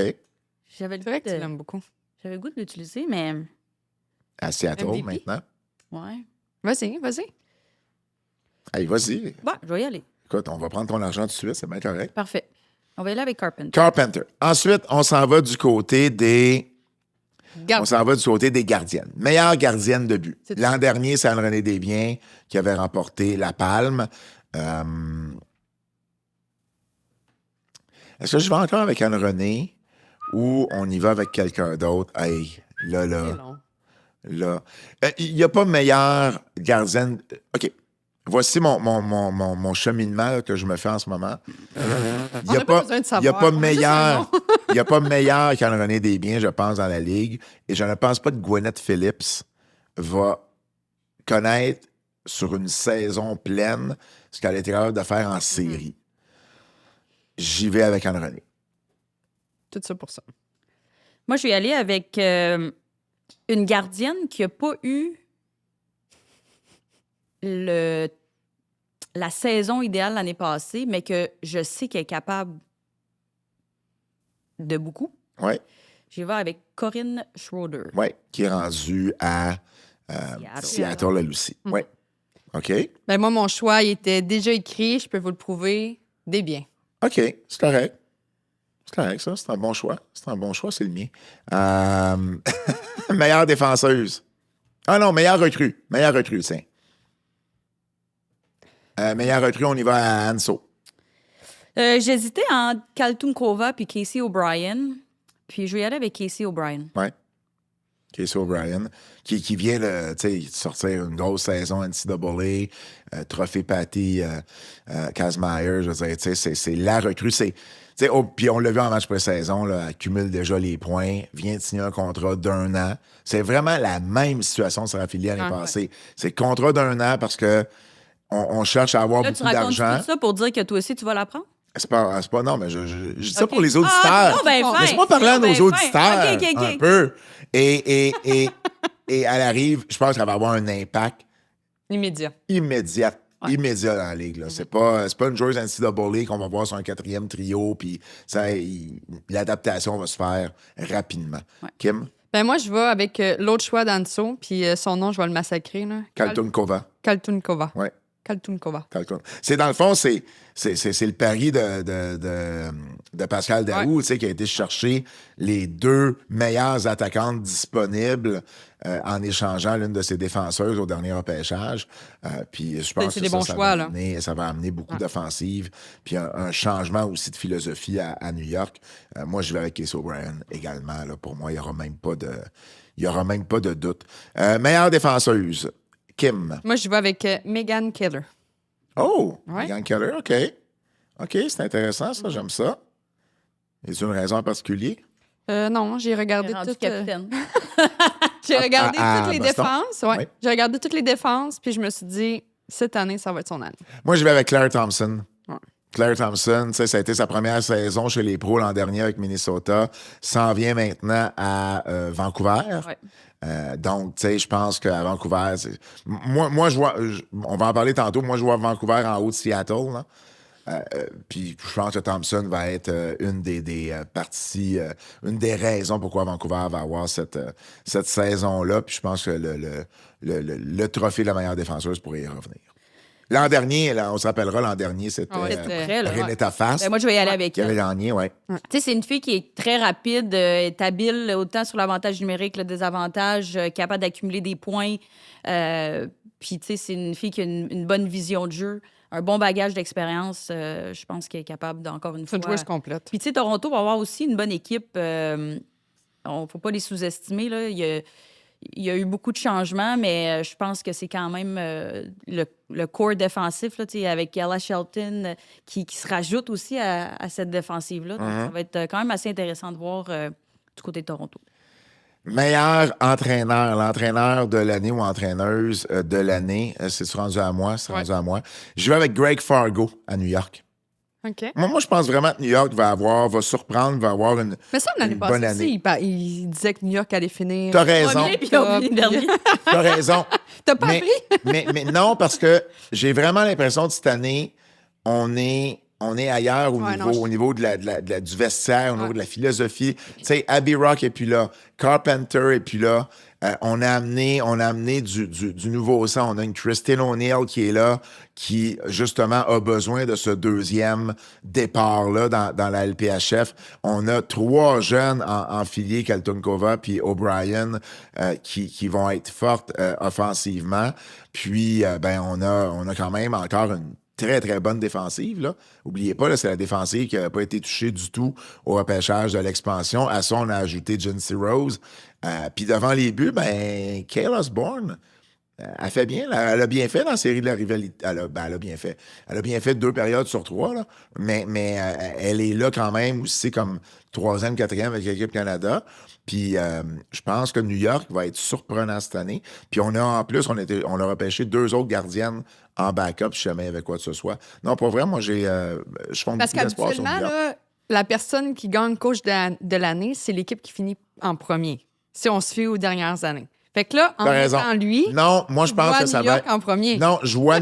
Speaker 3: J'avais le
Speaker 2: c'est vrai que tu
Speaker 3: goût de-
Speaker 2: l'aimes beaucoup.
Speaker 3: j'avais le goût de l'utiliser, mais.
Speaker 1: À Seattle
Speaker 2: MVP.
Speaker 1: maintenant.
Speaker 3: Ouais.
Speaker 2: Vas-y.
Speaker 1: Allez, vas-y.
Speaker 3: Ouais, je vais y aller.
Speaker 1: Écoute, on va prendre ton argent tout de suite, c'est bien correct.
Speaker 3: Parfait. On va y aller avec Carpenter.
Speaker 1: Carpenter. Ensuite, on s'en va du côté des
Speaker 2: Garde.
Speaker 1: On s'en va du côté des gardiennes. Meilleure gardienne de but.
Speaker 2: C'est
Speaker 1: L'an dernier, c'est Anne-Renée Desbiens qui avait remporté la palme. Est-ce que je vais encore avec Anne-Renée ou on y va avec quelqu'un d'autre? Hey,
Speaker 2: C'est
Speaker 1: là.
Speaker 2: long.
Speaker 1: Il n'y a pas meilleure gardienne. OK. Voici mon cheminement là, que je me fais en ce moment. Il n'y
Speaker 2: On a pas besoin de savoir.
Speaker 1: y a pas
Speaker 2: On a juste un
Speaker 1: meilleur.
Speaker 2: nom.
Speaker 1: Il n'y a pas meilleur qu'Anne-Renée Desbiens, je pense, dans la Ligue. Et je ne pense pas que Gwyneth Phillips va connaître sur une saison pleine ce qu'elle a été capable de faire en série. J'y vais avec Anne-Renée.
Speaker 2: Tout ça pour ça.
Speaker 3: Moi, je vais y aller avec une gardienne qui n'a pas eu la saison idéale l'année passée, mais que je sais qu'elle est capable de beaucoup.
Speaker 1: Oui,
Speaker 3: J'y vais avec Corinne Schroeder.
Speaker 1: qui est rendue à Seattle, elle aussi. Oui. OK.
Speaker 2: Ben moi, mon choix, il était déjà écrit. Je peux vous le prouver. Des biens.
Speaker 1: OK, c'est correct. C'est correct, ça. C'est un bon choix. C'est un bon choix, c'est le mien. Meilleure défenseuse. Ah non, meilleure recrue. Meilleure recrue, tiens. Meilleure recrue, on y va à Anso.
Speaker 3: J'hésitais entre Kaltunkova puis Casey O'Brien. Puis je vais y aller avec Casey O'Brien.
Speaker 1: Ouais. Casey O'Brien, qui vient de sortir une grosse saison NCAA, trophée Patty Kazmaier, je veux dire, c'est la recrue. Puis on l'a vu en match pré-saison, là, accumule déjà les points, vient de signer un contrat d'1 an. C'est vraiment la même situation de Sarafili l'année passée. C'est contrat d'1 an parce que on cherche à avoir
Speaker 3: Là,
Speaker 1: beaucoup
Speaker 3: tu racontes
Speaker 1: d'argent.
Speaker 3: tout ça pour dire que toi aussi, tu vas l'apprendre?
Speaker 1: C'est pas, non, mais je dis ça pour les auditeurs.
Speaker 3: Ah, ben, fin.
Speaker 1: Laisse-moi parler à nos
Speaker 3: Ben, fin.
Speaker 1: auditeurs
Speaker 3: OK.
Speaker 1: un peu. Et elle arrive, je pense qu'elle va avoir un impact
Speaker 2: Immédiat.
Speaker 1: immédiat dans la ligue. Là. C'est pas une joueuse NCAA qu'on va voir sur un 4e trio, puis l'adaptation va se faire rapidement.
Speaker 3: Ouais.
Speaker 1: Kim?
Speaker 2: Ben moi, je vais avec l'autre choix d'en dessous, puis son nom, je vais le massacrer. Là.
Speaker 1: Kaltunkova.
Speaker 2: Kaltunkova.
Speaker 1: Ouais.
Speaker 2: Kaltunkova.
Speaker 1: C'est dans le fond, c'est le pari de Pascal Daoust, qui a été chercher les 2 meilleures attaquantes disponibles en échangeant l'une de ses défenseuses au dernier repêchage. Puis je pense
Speaker 2: C'est
Speaker 1: que
Speaker 2: des bons choix, là.
Speaker 1: ça va amener beaucoup d'offensives, puis un changement aussi de philosophie à New York. Moi, je vais avec Casey O'Brien également. Là, pour moi, il n'y aura même pas de doute. Meilleure défenseuse. Kim.
Speaker 2: Moi, je vais avec Megan Keller.
Speaker 1: Oh!
Speaker 2: Ouais.
Speaker 1: Megan Keller, OK. OK, c'est intéressant, ça, j'aime ça. Y a-t-il une raison en particulier?
Speaker 2: Non, j'ai regardé
Speaker 3: Rendu
Speaker 2: toutes
Speaker 3: capitaine.
Speaker 2: j'ai regardé
Speaker 1: à
Speaker 2: toutes les
Speaker 1: Boston?
Speaker 2: défenses. Ouais.
Speaker 1: Oui.
Speaker 2: J'ai regardé toutes les défenses, puis je me suis dit, cette année, ça va être son année.
Speaker 1: Moi, je vais avec Claire Thompson.
Speaker 2: Ouais.
Speaker 1: Claire Thompson, ça a été sa première saison chez les pros l'an dernier avec Minnesota. S'en vient maintenant à Vancouver.
Speaker 3: Ouais.
Speaker 1: Donc, je pense qu'à Vancouver, moi, je vois, on va en parler tantôt, moi, je vois Vancouver en haut de Seattle, là. Puis je pense que Thompson va être une des parties, une des raisons pourquoi Vancouver va avoir cette saison-là. Puis je pense que le trophée de la meilleure défenseuse pourrait y revenir. L'an dernier, là, on se rappellera, l'an dernier, c'était
Speaker 3: C'était tout près, là.
Speaker 1: Renetta Fast
Speaker 3: Ben, moi, je vais y aller avec
Speaker 1: qui avait
Speaker 3: elle.
Speaker 1: gagné, ouais.
Speaker 3: Tu sais, c'est une fille qui est très rapide, est habile, autant sur l'avantage numérique, le désavantage, capable d'accumuler des points. Puis, tu sais, c'est une fille qui a une bonne vision de jeu, un bon bagage d'expérience. Je pense qu'elle est capable, encore une
Speaker 2: C'est
Speaker 3: fois.
Speaker 2: une joueuse complète.
Speaker 3: Puis, tu sais, Toronto va avoir aussi une bonne équipe. Il ne faut pas les sous-estimer, là. Il y a eu beaucoup de changements, mais je pense que c'est quand même le core défensif, là, avec Ella Shelton qui se rajoute aussi à cette défensive-là. Donc, ça va être quand même assez intéressant de voir du côté de Toronto.
Speaker 1: Meilleur entraîneur, l'entraîneur de l'année ou entraîneuse de l'année, c'est rendu à moi, rendu à moi. Je vais avec Greg Fargo à New York.
Speaker 2: OK.
Speaker 1: Moi, je pense vraiment que New York va surprendre, va avoir une
Speaker 2: Mais ça, l'année
Speaker 1: une bonne
Speaker 2: passée aussi, il disait que New York allait finir.
Speaker 1: T'as raison,
Speaker 3: Premier, puis on finit dernier.
Speaker 1: t'as raison.
Speaker 2: T'as pas
Speaker 1: mais,
Speaker 2: appris?
Speaker 1: mais non, parce que j'ai vraiment l'impression que cette année, on est ailleurs au niveau du vestiaire, au niveau de la philosophie. Tu sais, Abby Rock est plus là, Carpenter est plus là. On a amené du nouveau sang. On a une Christine O'Neill qui est là, qui, justement, a besoin de ce deuxième départ-là dans la LPHF. On a 3 jeunes en filier, Kaltunkova puis O'Brien, qui vont être fortes offensivement. Puis, on a quand même encore une très, très bonne défensive, là. Oubliez pas, là, c'est la défensive qui n'a pas été touchée du tout au repêchage de l'expansion. À ça, on a ajouté Jancy Rose. Puis devant les buts, Kayla Osborne, elle fait bien. Elle a bien fait dans la série de la rivalité. Elle a bien fait. Elle a bien fait 2 périodes sur 3, là. Mais elle est là quand même aussi comme 3e, 4e avec l'équipe Canada. Puis je pense que New York va être surprenant cette année. Puis on a en plus, on a repêché 2 autres gardiennes en backup, si jamais avec quoi que ce soit. Non, pour vrai, moi, je fonde
Speaker 2: Parce
Speaker 1: beaucoup d'espoir sur New
Speaker 2: qu'habituellement,
Speaker 1: York.
Speaker 2: là, la personne qui gagne coach de l'année, c'est l'équipe qui finit en premier, si on se fie aux dernières années. Fait que là, en
Speaker 1: T'as raison.
Speaker 2: mettant lui,
Speaker 1: Non, moi, je pense
Speaker 2: vois
Speaker 1: que ça
Speaker 2: New
Speaker 1: va
Speaker 2: York
Speaker 1: être...
Speaker 2: en premier.
Speaker 1: Non, je vois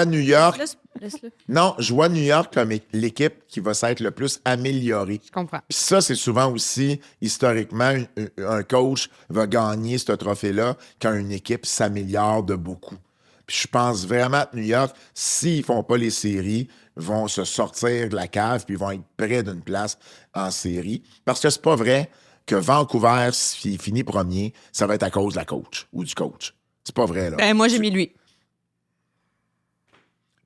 Speaker 1: New York...
Speaker 3: Laisse-le.
Speaker 1: Non, je vois New York comme l'équipe qui va s'être le plus améliorée.
Speaker 2: Je comprends.
Speaker 1: Puis ça, c'est souvent aussi, historiquement, un coach va gagner ce trophée-là quand une équipe s'améliore de beaucoup. Puis je pense vraiment que New York, s'ils font pas les séries, vont se sortir de la cave puis vont être près d'une place en série. Parce que c'est pas vrai que Vancouver, s'il finit premier, ça va être à cause de la coach ou du coach. C'est pas vrai, là.
Speaker 2: Ben, moi, j'ai mis lui.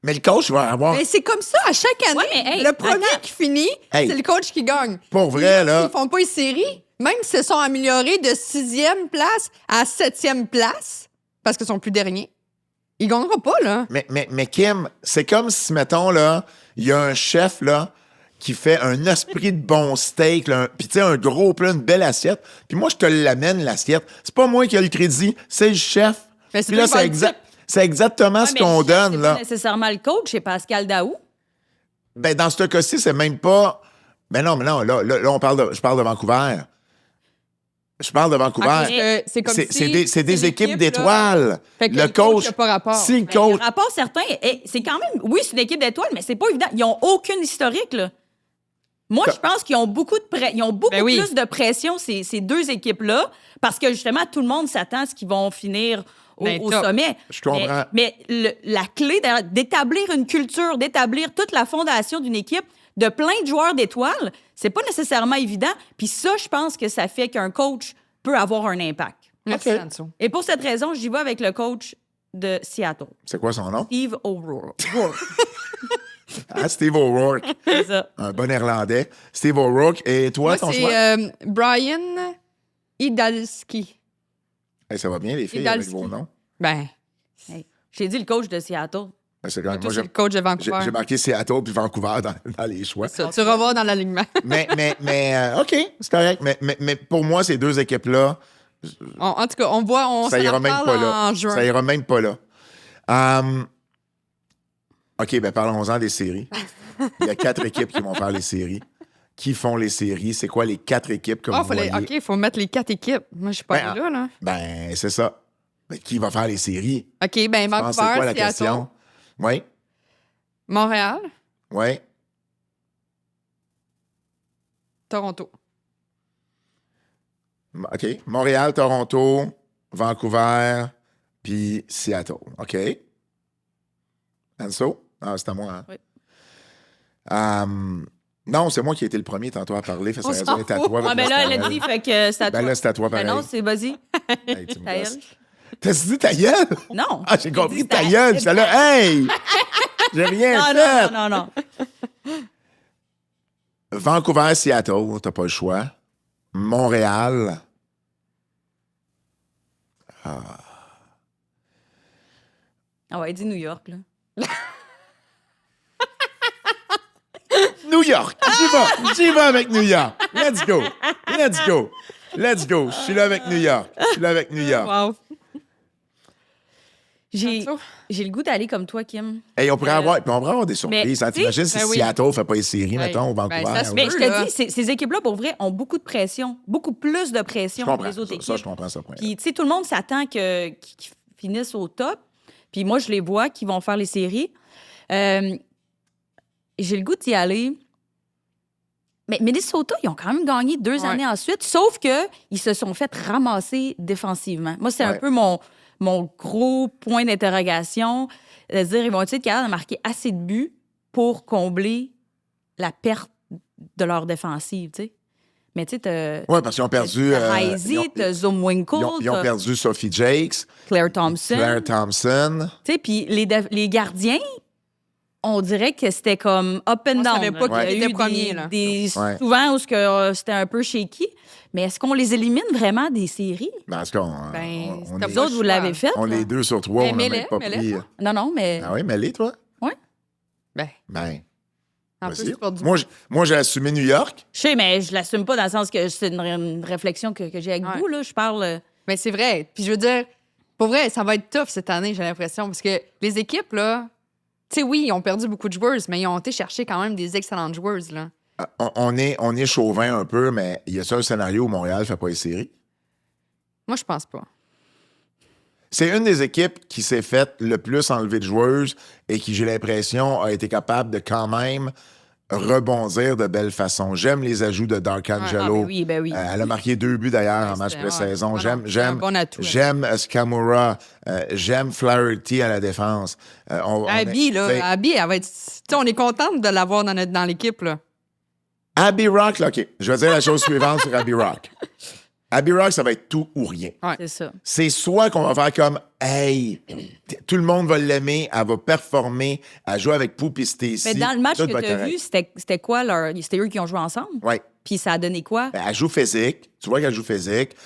Speaker 1: Mais le coach va avoir...
Speaker 2: Mais c'est comme ça à chaque année.
Speaker 3: Ouais, mais hey,
Speaker 2: le premier
Speaker 3: attends.
Speaker 2: qui finit,
Speaker 1: Hey.
Speaker 2: c'est le coach qui gagne.
Speaker 1: Pour vrai, là...
Speaker 2: Ils font pas une série, même s'ils se sont améliorés de 6e place à 7e place, parce qu'ils sont plus derniers, ils ne gagneront pas, là.
Speaker 1: Mais Kim, c'est comme si, mettons, là, il y a un chef, là, qui fait un esprit de bon steak, là, puis tu sais, un gros plat, une belle assiette, puis moi, je te l'amène, l'assiette. C'est pas moi qui ai le crédit, c'est le chef.
Speaker 2: Mais c'est
Speaker 1: Puis là,
Speaker 2: lui qui va
Speaker 1: c'est exactement ce
Speaker 3: mais
Speaker 1: qu'on
Speaker 3: le chef,
Speaker 1: donne,
Speaker 3: c'est
Speaker 1: là.
Speaker 3: pas nécessairement le coach, c'est Pascal Daou.
Speaker 1: Ben, dans ce cas-ci, c'est même pas... Mais non, là, on parle je parle de Vancouver. Je parle de Vancouver.
Speaker 2: C'est comme
Speaker 1: C'est des équipes
Speaker 2: l'équipe, là.
Speaker 1: d'étoiles.
Speaker 2: Fait que
Speaker 1: Le
Speaker 2: le coach
Speaker 1: coach,
Speaker 2: n'a pas rapport.
Speaker 1: si le
Speaker 3: Ben, il y a
Speaker 1: coach...
Speaker 3: un rapport certain. C'est quand même... Oui, c'est une équipe d'étoiles, mais c'est pas évident. Ils ont aucune historique, là. Moi, je pense qu'ils ont beaucoup, ils ont beaucoup
Speaker 2: Ben oui.
Speaker 3: plus de pression, ces deux équipes-là, parce que justement, tout le monde s'attend à ce qu'ils vont finir au
Speaker 2: Ben, top.
Speaker 3: sommet.
Speaker 1: Je comprends.
Speaker 3: Mais la clé d'établir une culture, d'établir toute la fondation d'une équipe de plein de joueurs d'étoiles, c'est pas nécessairement évident. Puis ça, je pense que ça fait qu'un coach peut avoir un impact.
Speaker 2: Merci,
Speaker 1: OK.
Speaker 2: Anso.
Speaker 3: Et pour cette raison, j'y vais avec le coach de Seattle,
Speaker 1: C'est quoi son nom?
Speaker 3: Steve O'Rourke.
Speaker 1: Ah, Steve O'Rourke.
Speaker 3: C'est ça.
Speaker 1: Un bon Irlandais. Steve O'Rourke. Et toi,
Speaker 2: Moi,
Speaker 1: ton choix?
Speaker 2: c'est Brian Idalski.
Speaker 1: Hey, ça va bien, les filles,
Speaker 2: Idalski.
Speaker 1: avec vos noms?
Speaker 2: Ben,
Speaker 3: Hey, j'ai dit le coach de Seattle.
Speaker 1: Ben, c'est quand même...
Speaker 2: toi,
Speaker 1: Moi,
Speaker 2: c'est le coach de Vancouver.
Speaker 1: j'ai marqué Seattle puis Vancouver dans les choix.
Speaker 2: Ça, tu revois dans l'alignement.
Speaker 1: Mais OK, c'est correct. Mais pour moi, ces deux équipes-là,
Speaker 2: En tout cas, on
Speaker 1: ça
Speaker 2: s'en
Speaker 1: ira même
Speaker 2: reparle
Speaker 1: pas là.
Speaker 2: en juin.
Speaker 1: Ça ira même pas là. OK, ben parlons-en des séries. Il y a 4 équipes qui vont faire les séries. Qui font les séries? C'est quoi les 4 équipes que vous voyez?
Speaker 2: OK, il faut mettre les 4 équipes. Moi, je suis pas
Speaker 1: Ben,
Speaker 2: là.
Speaker 1: Ben, c'est ça. Ben, qui va faire les séries?
Speaker 2: OK, ben
Speaker 1: Je pense, c'est
Speaker 2: Vancouver,
Speaker 1: quoi la
Speaker 2: Seattle,
Speaker 1: question? Oui,
Speaker 2: Montréal,
Speaker 1: oui.
Speaker 2: Toronto.
Speaker 1: OK. Montréal, Toronto, Vancouver, puis Seattle. OK. Anso? Ah, c'est à moi. Hein?
Speaker 3: Oui.
Speaker 1: Non, c'est moi qui ai été le premier tantôt à parler. Fait, ça
Speaker 2: On
Speaker 1: aurait
Speaker 2: s'en
Speaker 1: dû être à
Speaker 2: fout.
Speaker 1: toi.
Speaker 3: Ah, ben là, elle a dit, fait que c'est à toi.
Speaker 1: Ben là, c'est à toi,
Speaker 3: Ben
Speaker 1: pareil.
Speaker 3: non, c'est vas-y.
Speaker 1: Hey, tu me
Speaker 3: Ta
Speaker 1: gosses.
Speaker 3: gueule.
Speaker 1: T'as dit ta gueule?
Speaker 3: Non.
Speaker 1: Ah, j'ai compris
Speaker 3: dit
Speaker 1: ta gueule. J'étais là, hey! J'ai rien
Speaker 3: Non,
Speaker 1: fait.
Speaker 3: non.
Speaker 1: Vancouver, Seattle, t'as pas le choix. Montréal.
Speaker 3: Ah ouais, dis New York, là.
Speaker 1: New York. J'y vais avec New York. Let's go. Je suis là avec New York.
Speaker 2: Wow.
Speaker 3: J'ai
Speaker 2: Anso?
Speaker 3: le goût d'aller comme toi, Kim.
Speaker 1: Hey, on pourrait avoir des surprises.
Speaker 3: mais,
Speaker 1: Hein. T'imagines si
Speaker 2: ben oui.
Speaker 1: Seattle fait pas les séries,
Speaker 2: Hey,
Speaker 1: mettons, au Vancouver.
Speaker 2: ben, ça se
Speaker 1: ou-
Speaker 3: Mais
Speaker 2: peut.
Speaker 3: je
Speaker 2: là.
Speaker 3: te dis, ces équipes-là, pour vrai, ont beaucoup de pression. Beaucoup plus de
Speaker 1: Je
Speaker 3: pression que
Speaker 1: comprends.
Speaker 3: les autres équipes.
Speaker 1: Ça, je comprends ça.
Speaker 3: Puis, tu sais, tout le monde s'attend qu'ils finissent au top. Puis moi, je les vois qui vont faire les séries. J'ai le goût d'y aller. Mais Minnesota, ils ont quand même gagné 2 années ensuite, sauf qu'ils se sont fait ramasser défensivement. Moi, c'est un
Speaker 1: Ouais.
Speaker 3: peu mon gros point d'interrogation. C'est-à-dire, ils vont être capables de marquer assez de buts pour combler la perte de leur défensive, tu sais. Mais tu sais, t'as
Speaker 1: Oui, parce qu'ils ont perdu.
Speaker 3: Heisey, t'as Zumwinkle,
Speaker 1: ils ont
Speaker 3: t'as
Speaker 1: perdu Sophie Jakes,
Speaker 3: Claire Thompson.
Speaker 1: Claire Thompson.
Speaker 3: Tu sais, puis les gardiens, on dirait que c'était comme up and
Speaker 2: On
Speaker 3: down.
Speaker 2: savait pas
Speaker 3: là.
Speaker 2: qui
Speaker 3: Il y a
Speaker 2: était
Speaker 3: eu
Speaker 2: premier, là.
Speaker 1: Ouais.
Speaker 3: Souvent où c'était un peu shaky. Mais est-ce qu'on les élimine vraiment des séries?
Speaker 1: Ben, est-ce qu'on
Speaker 2: Ben,
Speaker 1: on
Speaker 2: c'était
Speaker 1: est,
Speaker 3: Vous autres, vous l'avez fait?
Speaker 1: on
Speaker 3: là?
Speaker 1: est 2 sur 3,
Speaker 2: Ben,
Speaker 1: on n'a
Speaker 2: mets-les,
Speaker 1: même pas
Speaker 2: mets-les,
Speaker 1: pris.
Speaker 3: Non, mais...
Speaker 1: Ah oui, mêlé, toi?
Speaker 2: Ben,
Speaker 1: Ben,
Speaker 2: en plus,
Speaker 1: vas-y.
Speaker 2: c'est pas du
Speaker 1: Moi, j'ai assumé New York.
Speaker 3: Je sais, mais je l'assume pas dans le sens que c'est une réflexion que j'ai avec
Speaker 2: Ouais.
Speaker 3: vous, là. Je parle...
Speaker 2: Mais c'est vrai. Puis je veux dire, pour vrai, ça va être tough cette année, j'ai l'impression. Parce que les équipes, là, tu sais, oui, ils ont perdu beaucoup de joueurs, mais ils ont été chercher quand même des excellentes joueuses, là.
Speaker 1: On est chauvin un peu, mais il y a ça un scénario où Montréal ne fait pas les séries.
Speaker 2: Moi, je pense pas.
Speaker 1: C'est une des équipes qui s'est faite le plus enlever de joueuses et qui, j'ai l'impression, a été capable de quand même rebondir de belle façon. J'aime les ajouts de Dark Angelo.
Speaker 3: ben oui.
Speaker 1: Elle a marqué 2 buts d'ailleurs en
Speaker 2: Ouais,
Speaker 1: match
Speaker 2: c'était-
Speaker 1: pré-saison.
Speaker 2: ouais.
Speaker 1: J'aime,
Speaker 2: C'est un bon atout,
Speaker 1: j'aime Skamura. J'aime Flaherty à la défense.
Speaker 2: Abby, là,
Speaker 1: t'sais,
Speaker 2: Abby, elle va être. Tu sais, on est contente de l'avoir dans l'équipe, là.
Speaker 1: Abby Rock, là, OK. Je vais dire la chose suivante sur Abby Rock. Abby Rock, ça va être tout ou rien.
Speaker 2: Ouais.
Speaker 3: C'est ça.
Speaker 1: C'est soit qu'on va faire comme hey, tout le monde va l'aimer, elle va performer, elle joue avec Poop et Stacy.
Speaker 3: Mais dans le match
Speaker 1: tout
Speaker 3: que
Speaker 1: va
Speaker 3: tu as
Speaker 1: correct.
Speaker 3: vu, c'était quoi leur... C'était eux qui ont joué ensemble?
Speaker 1: Ouais.
Speaker 3: Puis ça a donné quoi?
Speaker 1: Ben, elle joue physique. Tu vois qu'elle joue physique.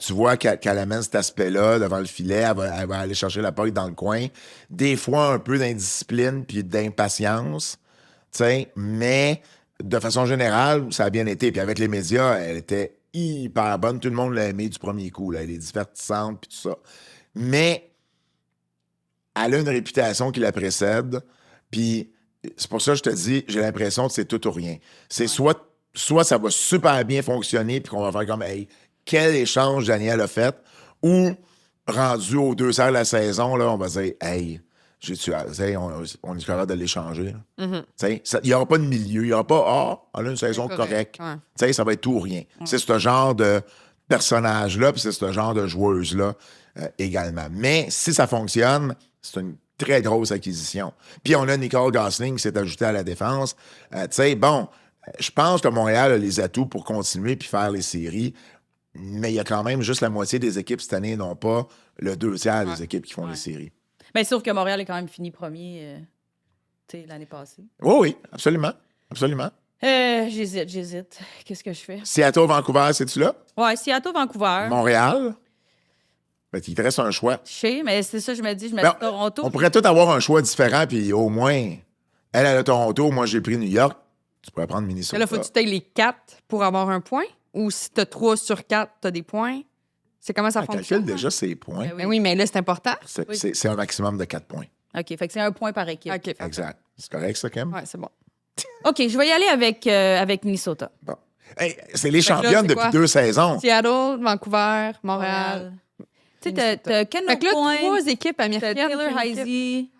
Speaker 1: Tu vois qu'elle amène cet aspect-là devant le filet. Elle va aller chercher la puck dans le coin. Des fois, un peu d'indiscipline puis d'impatience. Tu sais, mais de façon générale, ça a bien été. Puis avec les médias, elle était hyper bonne. Tout le monde l'a aimée du premier coup. Là. Elle est divertissante puis tout ça. Mais elle a une réputation qui la précède. Puis c'est pour ça que je te dis, j'ai l'impression que c'est tout ou rien. C'est soit ça va super bien fonctionner puis qu'on va faire comme, hey, quel échange Daniel a fait, ou rendu aux 2 heures de la saison, là, on va dire, hey, on est capable de l'échanger. Il n'y aura pas de milieu. Il n'y aura pas, elle a une saison correcte.
Speaker 2: Ouais.
Speaker 1: Ça va être tout ou rien. C'est ce genre de personnage-là, puis c'est ce genre de joueuse-là également. Mais si ça fonctionne, c'est une très grosse acquisition. Puis on a Nicole Gosling qui s'est ajouté à la défense. Je pense que Montréal a les atouts pour continuer puis faire les séries, mais il y a quand même juste la moitié des équipes cette année, non pas le 2/3 des équipes qui font les séries.
Speaker 3: Bien, sauf que Montréal est quand même fini premier l'année passée.
Speaker 1: Oui, absolument. Absolument.
Speaker 3: J'hésite. Qu'est-ce que je fais?
Speaker 1: Seattle, Vancouver, c'est-tu là?
Speaker 3: Ouais, Seattle, Vancouver.
Speaker 1: Montréal? Ben, il te reste un choix.
Speaker 3: Je sais, mais c'est ça, je me dis, je mets Toronto.
Speaker 1: On pourrait tous avoir un choix différent, puis au moins, elle a Toronto, moi j'ai pris New York. Tu pourrais prendre Minnesota.
Speaker 2: Là, faut-tu tailler les 4 pour avoir un point? Ou si t'as 3 sur 4, t'as des points? C'est comment ça fonctionne?
Speaker 1: Calcule déjà ses points.
Speaker 3: Ben
Speaker 2: Mais oui, mais là, c'est important.
Speaker 1: C'est un maximum de 4 points.
Speaker 3: OK, fait que c'est un point par équipe.
Speaker 2: OK, parfait.
Speaker 1: Exact. C'est correct, ça, Kim?
Speaker 2: Ouais, c'est bon.
Speaker 3: OK, je vais y aller avec Minnesota.
Speaker 1: Bon. Hey, c'est les
Speaker 2: Fait que là,
Speaker 1: championnes
Speaker 2: c'est
Speaker 1: depuis
Speaker 2: quoi?
Speaker 1: 2 saisons.
Speaker 2: Seattle, Vancouver, Montréal.
Speaker 3: Tu sais, t'as Ken
Speaker 2: Fait que là,
Speaker 3: Point,
Speaker 2: 3 équipes
Speaker 3: t'as
Speaker 2: américaines.
Speaker 3: Taylor
Speaker 2: puis une équipe-
Speaker 3: Heisey.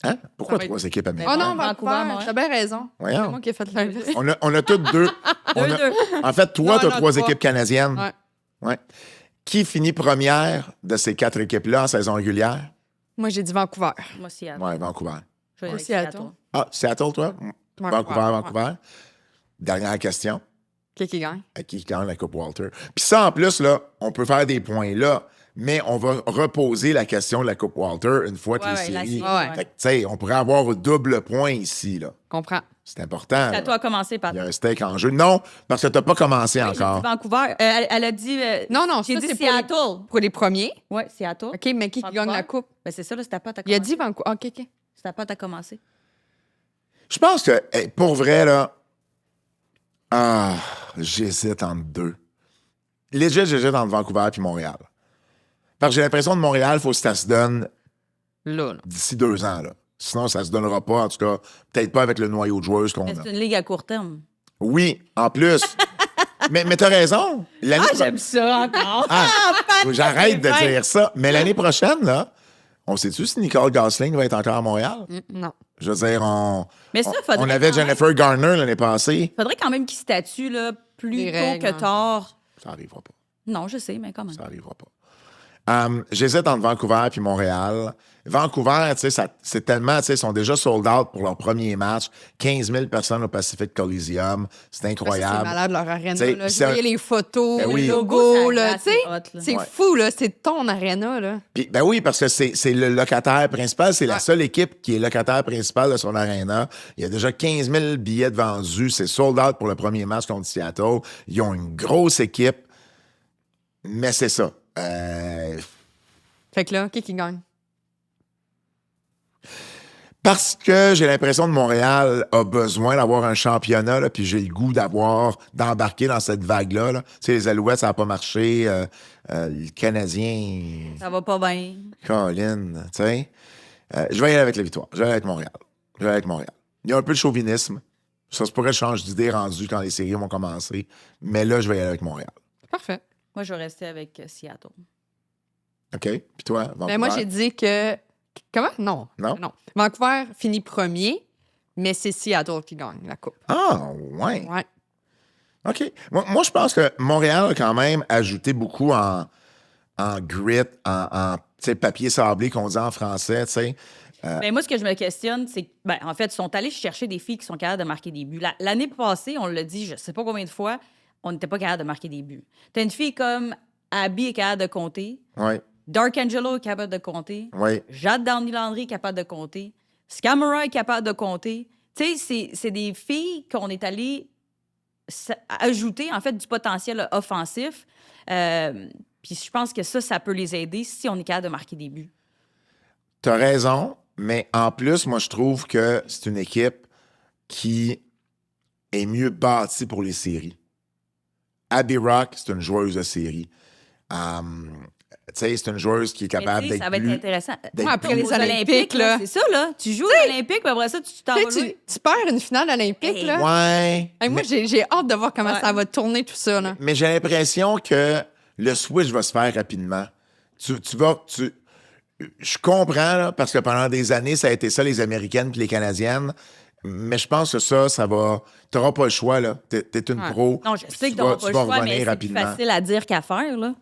Speaker 1: Hein? Pourquoi
Speaker 2: Ça va
Speaker 1: 3 équipes
Speaker 2: Oh
Speaker 1: américaines?
Speaker 2: non,
Speaker 3: Vancouver,
Speaker 2: Vancouver,
Speaker 3: Montréal.
Speaker 2: t'as bien raison.
Speaker 1: Voyons.
Speaker 2: C'est moi qui ai fait la liste.
Speaker 1: On a toutes deux. En fait, toi, tu as 3
Speaker 2: 3.
Speaker 1: équipes canadiennes.
Speaker 2: Ouais.
Speaker 1: Ouais. Qui finit première de ces 4 équipes-là en saison régulière?
Speaker 2: Moi, j'ai dit Vancouver.
Speaker 3: Moi, Seattle.
Speaker 1: Ouais, Vancouver.
Speaker 3: Je vais aller avec
Speaker 2: Seattle.
Speaker 3: Seattle.
Speaker 1: Ah, Seattle, toi? Vancouver. Dernière question.
Speaker 2: Qui gagne?
Speaker 1: À qui gagne la Coupe Walter? Puis ça, en plus, là, on peut faire des points là, mais on va reposer la question de la Coupe Walter une fois que les
Speaker 3: La
Speaker 1: séries...
Speaker 3: série,
Speaker 2: Ouais.
Speaker 1: Fait que, tu sais, on pourrait avoir double point ici, là.
Speaker 2: Comprends.
Speaker 1: C'est important.
Speaker 3: C'est à
Speaker 1: là.
Speaker 3: toi à commencer, Pat.
Speaker 1: Il y a un steak en jeu. Non, parce que tu n'as pas commencé
Speaker 3: J'ai dit
Speaker 1: encore.
Speaker 3: Vancouver. Elle a dit...
Speaker 2: Non,
Speaker 3: j'ai
Speaker 2: ça,
Speaker 3: dit
Speaker 2: c'est
Speaker 3: Seattle.
Speaker 2: Pour les premiers.
Speaker 3: Ouais, Seattle.
Speaker 2: OK, mais qui
Speaker 3: Vancouver.
Speaker 2: gagne la coupe?
Speaker 3: Ben, c'est ça, là, c'est à Pat à
Speaker 2: Il a
Speaker 3: commencer.
Speaker 2: dit Vancouver. OK.
Speaker 3: C'est à Pat à commencer.
Speaker 1: Je pense que, pour vrai, là... Ah, j'hésite entre 2. Legit, j'hésite entre Vancouver et Montréal. Parce que j'ai l'impression que Montréal, il faut que ça se donne
Speaker 2: Là.
Speaker 1: d'ici 2 ans, là. Sinon, ça se donnera pas, en tout cas, peut-être pas avec le noyau de joueuses qu'on
Speaker 3: Mais
Speaker 1: a.
Speaker 3: c'est une ligue à court terme.
Speaker 1: Oui, en plus. mais t'as raison. L'année
Speaker 3: J'aime ça encore.
Speaker 1: J'arrête de dire ça. Mais l'année prochaine, là, on sait-tu si Nicole Gosling va être encore à Montréal?
Speaker 2: Non.
Speaker 1: Je veux dire,
Speaker 3: Mais ça, faudrait
Speaker 1: on avait
Speaker 3: quand même-
Speaker 1: Jennifer Garner l'année passée.
Speaker 3: Faudrait quand même qu'il statue là, plus
Speaker 2: Des
Speaker 3: tôt
Speaker 2: règles,
Speaker 3: que
Speaker 2: hein.
Speaker 3: tard.
Speaker 1: Ça arrivera pas.
Speaker 3: Non, je sais, mais quand même.
Speaker 1: Ça arrivera pas. J'hésite entre Vancouver et Montréal. Vancouver, tu sais, c'est tellement, tu sais, ils sont déjà sold out pour leur premier match. 15 000 personnes au Pacific Coliseum. C'est
Speaker 2: C'est
Speaker 1: incroyable.
Speaker 2: malade, leur aréna.
Speaker 1: T'sais,
Speaker 2: Là. Je
Speaker 1: c'est un-
Speaker 2: voyais les photos,
Speaker 1: Ben oui.
Speaker 2: les
Speaker 3: Le
Speaker 2: logos,
Speaker 3: logo,
Speaker 2: là.
Speaker 3: ça
Speaker 2: Tu sais,
Speaker 3: glace, c'est hot, là.
Speaker 2: c'est
Speaker 1: Ouais.
Speaker 2: fou, là. C'est ton aréna, là.
Speaker 1: Puis, ben oui, parce que c'est le locataire principal. C'est la seule équipe qui est locataire principal de son aréna. Il y a déjà 15 000 billets de vendus. C'est sold out pour le premier match contre Seattle. Ils ont une grosse équipe. Mais c'est ça.
Speaker 2: Fait que là, qui gagne?
Speaker 1: Parce que j'ai l'impression que Montréal a besoin d'avoir un championnat, là, puis j'ai le goût d'embarquer dans cette vague-là. Là. Tu sais, les Alouettes, ça n'a pas marché. Le Canadien,
Speaker 3: Ça va pas bien.
Speaker 1: Colin, tu sais. Je vais y aller avec la victoire. Je vais y aller avec Montréal. Il y a un peu de chauvinisme. Ça se pourrait que je change d'idée rendu quand les séries vont commencer. Mais là, je vais y aller avec Montréal.
Speaker 2: Parfait.
Speaker 3: Moi, je vais rester avec Seattle.
Speaker 1: OK? Puis toi, Vancouver?
Speaker 2: Mais moi, j'ai dit que. Comment? Non.
Speaker 1: Non?
Speaker 2: Vancouver finit premier, mais c'est Seattle qui gagne la coupe.
Speaker 1: Ah, ouais.
Speaker 2: Ouais.
Speaker 1: OK. Moi, je pense que Montréal a quand même ajouté beaucoup en grit, en tu sais, papier sablé qu'on dit en français, tu sais.
Speaker 3: Mais moi, ce que je me questionne, c'est que, en fait, ils sont allés chercher des filles qui sont capables de marquer des buts. L'année passée, on l'a dit, je sais pas combien de fois, on n'était pas capable de marquer des buts. T'as une fille comme Abby est capable de compter,
Speaker 1: Oui,
Speaker 3: Dark Angelo est capable de compter,
Speaker 1: oui.
Speaker 3: Jade Downey-Landry est capable de compter, Scamara est capable de compter. Tu sais, c'est des filles qu'on est allé ajouter, en fait, du potentiel offensif. Puis je pense que ça peut les aider si on est capable de marquer des buts.
Speaker 1: T'as raison, mais en plus, moi, je trouve que c'est une équipe qui est mieux bâtie pour les séries. Abby Rock, c'est une joueuse de série. Tu sais, c'est une joueuse qui est capable d'être
Speaker 3: ça va être
Speaker 1: plus...
Speaker 3: intéressant.
Speaker 1: d'être
Speaker 2: après
Speaker 1: plus-
Speaker 2: les
Speaker 3: Aux
Speaker 2: Olympiques, là.
Speaker 3: c'est ça, là. Tu joues aux Olympiques, puis après ça, tu t'en vas jouer.
Speaker 2: Tu perds une finale olympique,
Speaker 3: Hey.
Speaker 2: là.
Speaker 1: Ouais.
Speaker 2: Hey, moi, j'ai hâte de voir comment
Speaker 3: Ouais.
Speaker 2: ça va tourner tout ça, là.
Speaker 1: Mais j'ai l'impression que le switch va se faire rapidement. Je comprends, là, parce que pendant des années, ça a été ça, les Américaines puis les Canadiennes. Mais je pense que ça va... T'auras pas le choix, là. T'es une
Speaker 2: Ouais.
Speaker 1: pro.
Speaker 3: Non, je
Speaker 1: puis
Speaker 3: sais que
Speaker 1: tu
Speaker 3: t'auras
Speaker 1: vas-
Speaker 3: pas
Speaker 1: tu
Speaker 3: le
Speaker 1: vas
Speaker 3: choix, mais
Speaker 1: revenir
Speaker 3: c'est plus
Speaker 1: rapidement.
Speaker 3: facile à dire qu'à faire, là.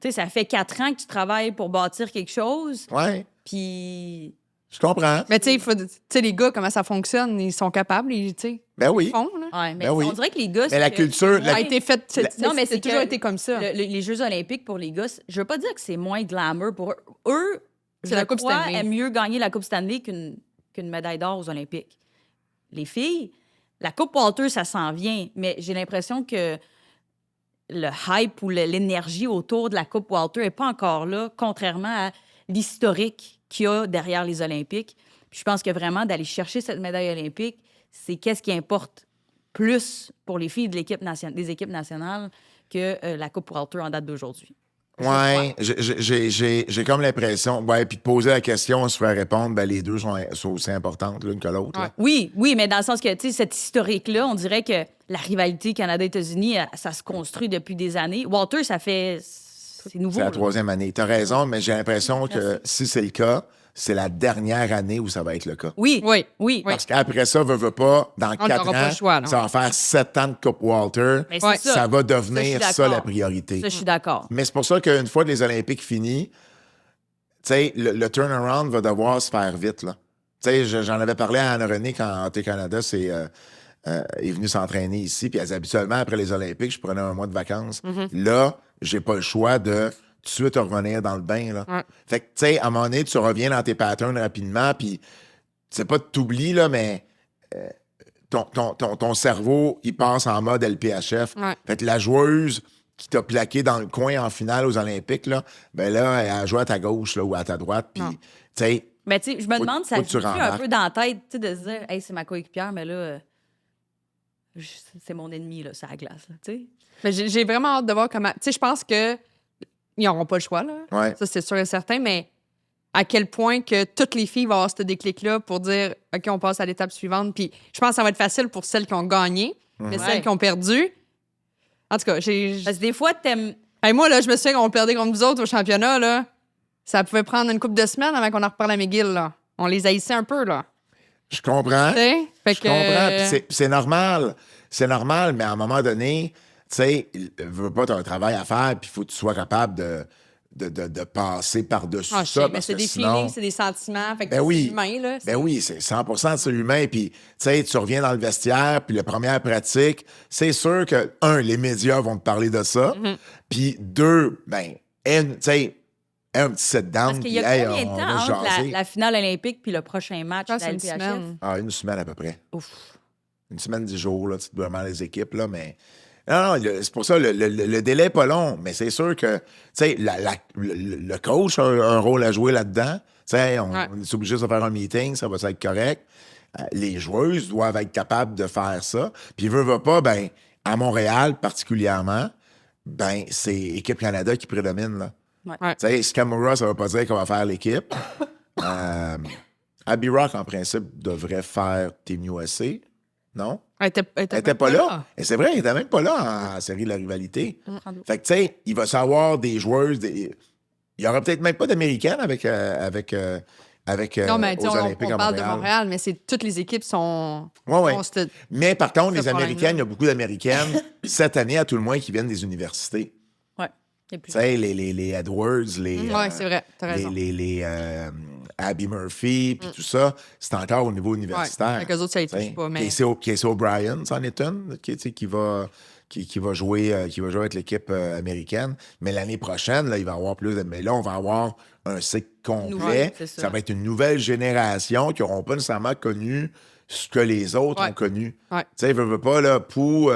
Speaker 3: Tu sais, ça fait 4 ans que tu travailles pour bâtir quelque chose,
Speaker 1: Ouais,
Speaker 3: puis...
Speaker 1: je comprends.
Speaker 2: Mais tu sais, les gars, comment ça fonctionne, ils sont capables, tu sais,
Speaker 1: Ben oui.
Speaker 2: ils font, là.
Speaker 3: Ouais, mais
Speaker 1: Ben oui.
Speaker 3: on dirait que les gars...
Speaker 1: Mais la culture...
Speaker 2: Ça a été fait,
Speaker 3: Non, mais
Speaker 2: c'est
Speaker 3: c'est
Speaker 2: toujours
Speaker 3: que
Speaker 2: été comme ça.
Speaker 3: Les Jeux olympiques pour les gars, je veux pas dire que c'est moins glamour pour eux. Eux,
Speaker 2: C'est la Coupe Stanley.
Speaker 3: aiment mieux gagner la Coupe Stanley qu'une médaille d'or aux Olympiques. Les filles, la Coupe Walter, ça s'en vient, mais j'ai l'impression que le hype ou l'énergie autour de la Coupe Walter n'est pas encore là, contrairement à l'historique qu'il y a derrière les Olympiques. Puis je pense que vraiment d'aller chercher cette médaille olympique, c'est qu'est-ce qui importe plus pour les filles de des équipes nationales que la Coupe Walter en date d'aujourd'hui.
Speaker 1: Ouais, j'ai comme l'impression... Ouais, puis de poser la question, on se ferait répondre, ben les deux sont aussi importantes l'une que l'autre. là.
Speaker 3: Oui, mais dans le sens que, tu sais, cette historique-là, on dirait que la rivalité Canada-États-Unis, ça se construit depuis des années. Walter, c'est nouveau.
Speaker 1: C'est la
Speaker 3: là.
Speaker 1: 3e année. T'as raison, mais j'ai l'impression que si c'est le cas, c'est la dernière année où ça va être le cas.
Speaker 3: Oui.
Speaker 2: Oui.
Speaker 1: Parce qu'après ça, veut pas, dans
Speaker 2: On
Speaker 1: 4
Speaker 2: n'aura pas
Speaker 1: ans,
Speaker 2: le choix, non.
Speaker 1: ça va faire 7 ans de Coupe Walter.
Speaker 3: Mais c'est
Speaker 2: Ouais.
Speaker 3: ça.
Speaker 1: Ça va
Speaker 3: Ça,
Speaker 1: devenir
Speaker 3: je suis
Speaker 1: ça, la
Speaker 3: d'accord.
Speaker 1: priorité.
Speaker 3: Ça, je suis d'accord.
Speaker 1: Mais c'est pour ça qu'une fois que les Olympiques finis, tu sais, le turnaround va devoir se faire vite, là. Tu sais, j'en avais parlé à Anne-Renée quand Hockey Canada est venu s'entraîner ici. Puis habituellement, après les Olympiques, je prenais un mois de vacances. Là, j'ai pas le choix de tout de suite revenir dans le bain, là.
Speaker 2: Ouais.
Speaker 1: Fait que, tu sais, à un moment donné, tu reviens dans tes patterns rapidement, puis c'est pas de t'oublier, là, mais ton cerveau, il passe en mode LPHF.
Speaker 2: Ouais.
Speaker 1: Fait que la joueuse qui t'a plaqué dans le coin en finale aux Olympiques, là, ben là, elle a joué à ta gauche là, ou à ta droite, puis,
Speaker 2: Non.
Speaker 1: tu sais,
Speaker 3: Mais tu sais, je me
Speaker 1: Faut-
Speaker 3: demande, ça
Speaker 1: faut que tu
Speaker 3: joue un
Speaker 1: rembarques.
Speaker 3: peu dans la tête, tu sais, de se dire, hey, c'est ma coéquipière, mais là, c'est mon ennemi, là, c'est la glace, là, tu sais.
Speaker 2: Mais j'ai vraiment hâte de voir comment. Tu sais, je pense que ils n'auront pas le choix, là.
Speaker 1: ouais.
Speaker 2: Ça, c'est sûr et certain, mais à quel point que toutes les filles vont avoir ce déclic-là pour dire, OK, on passe à l'étape suivante. Puis je pense que ça va être facile pour celles qui ont gagné, mais
Speaker 3: Ouais.
Speaker 2: celles qui ont perdu. En tout cas,
Speaker 3: Parce que des fois, t'aimes.
Speaker 2: Hey, moi, là, je me souviens qu'on perdait contre vous autres au championnat, là. Ça pouvait prendre une couple de semaines avant qu'on en reparle à McGill, là. On les haïssait un peu, là.
Speaker 1: Je comprends.
Speaker 2: Tu sais? Fait
Speaker 1: Je comprends. Puis c'est normal. C'est normal, mais à un moment donné, tu sais, veux pas, t'as un travail à faire, puis il faut que tu sois capable de passer par-dessus
Speaker 2: Ah, je
Speaker 1: ça.
Speaker 2: sais, mais
Speaker 1: parce
Speaker 2: c'est
Speaker 1: que
Speaker 2: des
Speaker 1: sinon-
Speaker 2: feelings, c'est des sentiments. Fait que
Speaker 1: Ben oui.
Speaker 2: c'est humain, là.
Speaker 1: Ben oui, c'est 100% de c'est humain. Puis, tu sais, tu reviens dans le vestiaire, puis la première pratique, c'est sûr que, un, les médias vont te parler de ça.
Speaker 2: Mm-hmm.
Speaker 1: Puis, deux, ben, tu sais, un petit sit-down.
Speaker 3: Parce qu'il y a
Speaker 1: puis, hey,
Speaker 3: combien de
Speaker 1: on
Speaker 3: temps
Speaker 1: va
Speaker 3: entre
Speaker 1: jaser.
Speaker 3: la finale olympique puis le prochain match
Speaker 2: Je
Speaker 3: de
Speaker 2: pense
Speaker 3: la
Speaker 2: que c'est une
Speaker 3: LPHF?
Speaker 2: semaine.
Speaker 1: Ah, une semaine à peu près.
Speaker 3: Ouf.
Speaker 1: Une semaine, 10 jours, là, tu te vraiment les équipes, là, mais... Non, c'est pour ça, le délai n'est pas long, mais c'est sûr que, tu sais, le coach a un rôle à jouer là-dedans. Tu sais, on est obligé de faire un meeting, ça va être correct. Les joueuses doivent être capables de faire ça. Puis, veut pas, ben, à Montréal, particulièrement, ben, c'est Équipe Canada qui prédomine, là.
Speaker 2: Ouais.
Speaker 1: Tu sais, Skamura, ça veut pas dire qu'on va faire l'équipe. Abby Rock, en principe, devrait faire Team USA, non?
Speaker 2: Elle était
Speaker 1: Elle était
Speaker 2: même
Speaker 1: pas là. Et c'est vrai, elle était même pas là en série de la rivalité. Fait que, tu sais, il va savoir des joueuses. Il y aura peut-être même pas d'Américaines avec
Speaker 2: Non, mais tu sais,
Speaker 1: aux Olympiques
Speaker 2: on
Speaker 1: à
Speaker 2: parle de
Speaker 1: Montréal.
Speaker 2: Montréal, mais c'est toutes les équipes sont.
Speaker 1: Ouais.
Speaker 2: ont cette-
Speaker 1: Mais par contre,
Speaker 2: Ce
Speaker 1: les Américaines,
Speaker 2: problème-là.
Speaker 1: il y a beaucoup d'Américaines, cette année, à tout le moins, qui viennent des universités.
Speaker 3: Ouais. Il y a plus-
Speaker 1: Tu sais, les Edwards, les...
Speaker 2: Ouais, c'est vrai. T'as raison.
Speaker 1: les Abby Murphy, puis tout ça, c'est encore au niveau universitaire.
Speaker 2: Fait qu'eux autres, ça y touche
Speaker 1: T'sais,
Speaker 2: pas, mais-
Speaker 1: Casey O'Brien, c'en est une, qui va jouer avec l'équipe américaine. Mais l'année prochaine, là, il va y avoir plus de... Mais là, on va avoir un cycle complet.
Speaker 3: Ouais, c'est ça.
Speaker 1: Ça va être une nouvelle génération qui n'auront pas nécessairement connu ce que les autres
Speaker 2: Ouais.
Speaker 1: ont connu.
Speaker 2: Ouais.
Speaker 1: Tu sais, veux pas, là, Pou,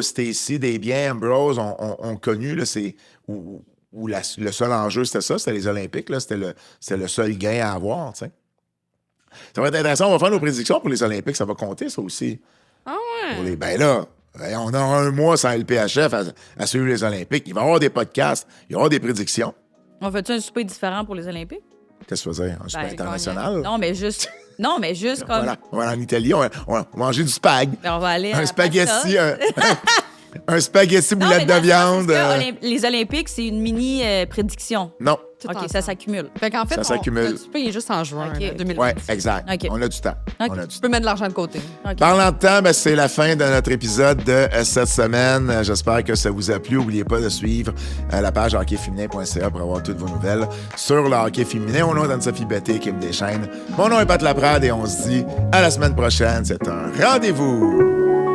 Speaker 1: Stacy, Desbiens, Ambrose ont connu, là, c'est... Où le seul enjeu, c'était ça, c'était les Olympiques, là, c'était le seul gain à avoir, tu sais. Ça va être intéressant, on va faire nos prédictions pour les Olympiques, ça va compter, ça aussi.
Speaker 2: Ah ouais?
Speaker 1: Ben là, on a un mois sans LPHF à suivre les Olympiques. Il va y avoir des podcasts, il va y avoir des prédictions.
Speaker 3: On fait-tu un souper différent pour les Olympiques?
Speaker 1: Qu'est-ce que tu veux dire? Un super international?
Speaker 3: Non, mais juste comme.
Speaker 1: Voilà, on va aller en Italie, on va manger du spag.
Speaker 3: Ben, on va aller
Speaker 1: Un
Speaker 3: à
Speaker 1: spaghetti,
Speaker 3: Pasta.
Speaker 1: un spaghetti
Speaker 3: Non,
Speaker 1: boulette
Speaker 3: mais
Speaker 1: de viande.
Speaker 3: parce que les Olympiques, c'est une mini prédiction.
Speaker 1: Non.
Speaker 2: Tout
Speaker 3: OK,
Speaker 2: ensemble.
Speaker 3: ça s'accumule.
Speaker 2: Fait qu'en fait,
Speaker 1: Ça s'accumule.
Speaker 2: le souper est juste en juin,
Speaker 3: Ok.
Speaker 2: là, 2020.
Speaker 1: Ouais, exact.
Speaker 3: OK.
Speaker 1: On a du temps.
Speaker 3: OK.
Speaker 1: On a du
Speaker 2: Tu peux mettre de l'argent de côté.
Speaker 3: OK.
Speaker 1: Parlant de temps, ben, c'est la fin de notre épisode de cette semaine. J'espère que ça vous a plu. N'oubliez pas de suivre la page hockeyféminin.ca pour avoir toutes vos nouvelles sur le hockey féminin. Au nom d'Anne-Sophie Betté, Kim Deschaines. Mon nom est Pat Laprade et on se dit à la semaine prochaine. C'est un rendez-vous.